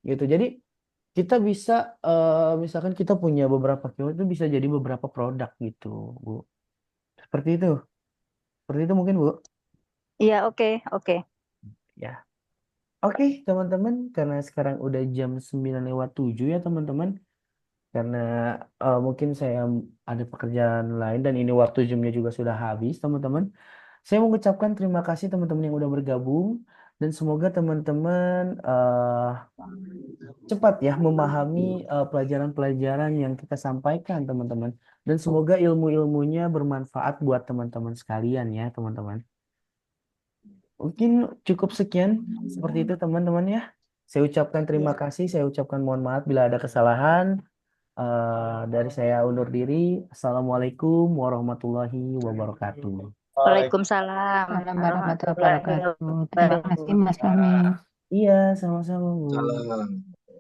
Gitu. Jadi kita bisa misalkan kita punya beberapa keyword itu bisa jadi beberapa produk gitu, Bu. Seperti itu. Seperti itu mungkin, Bu. Iya, oke, oke. Ya. Oke, teman-teman, karena sekarang udah jam 9:07 ya, teman-teman. Karena mungkin saya ada pekerjaan lain dan ini waktu Zoom-nya juga sudah habis, teman-teman. Saya mengucapkan terima kasih teman-teman yang udah bergabung dan semoga teman-teman cepat ya memahami pelajaran-pelajaran yang kita sampaikan, teman-teman. Dan semoga ilmu-ilmunya bermanfaat buat teman-teman sekalian ya, teman-teman. Mungkin cukup sekian seperti itu, teman-teman ya. Saya ucapkan terima kasih, saya ucapkan mohon maaf bila ada kesalahan. Dari saya undur diri. Assalamualaikum warahmatullahi wabarakatuh. Waalaikumsalam Warahmatullahi warahmatullahi wabarakatuh. Terima kasih Mas Fahmi. Iya, sama-sama, Bu. Salam.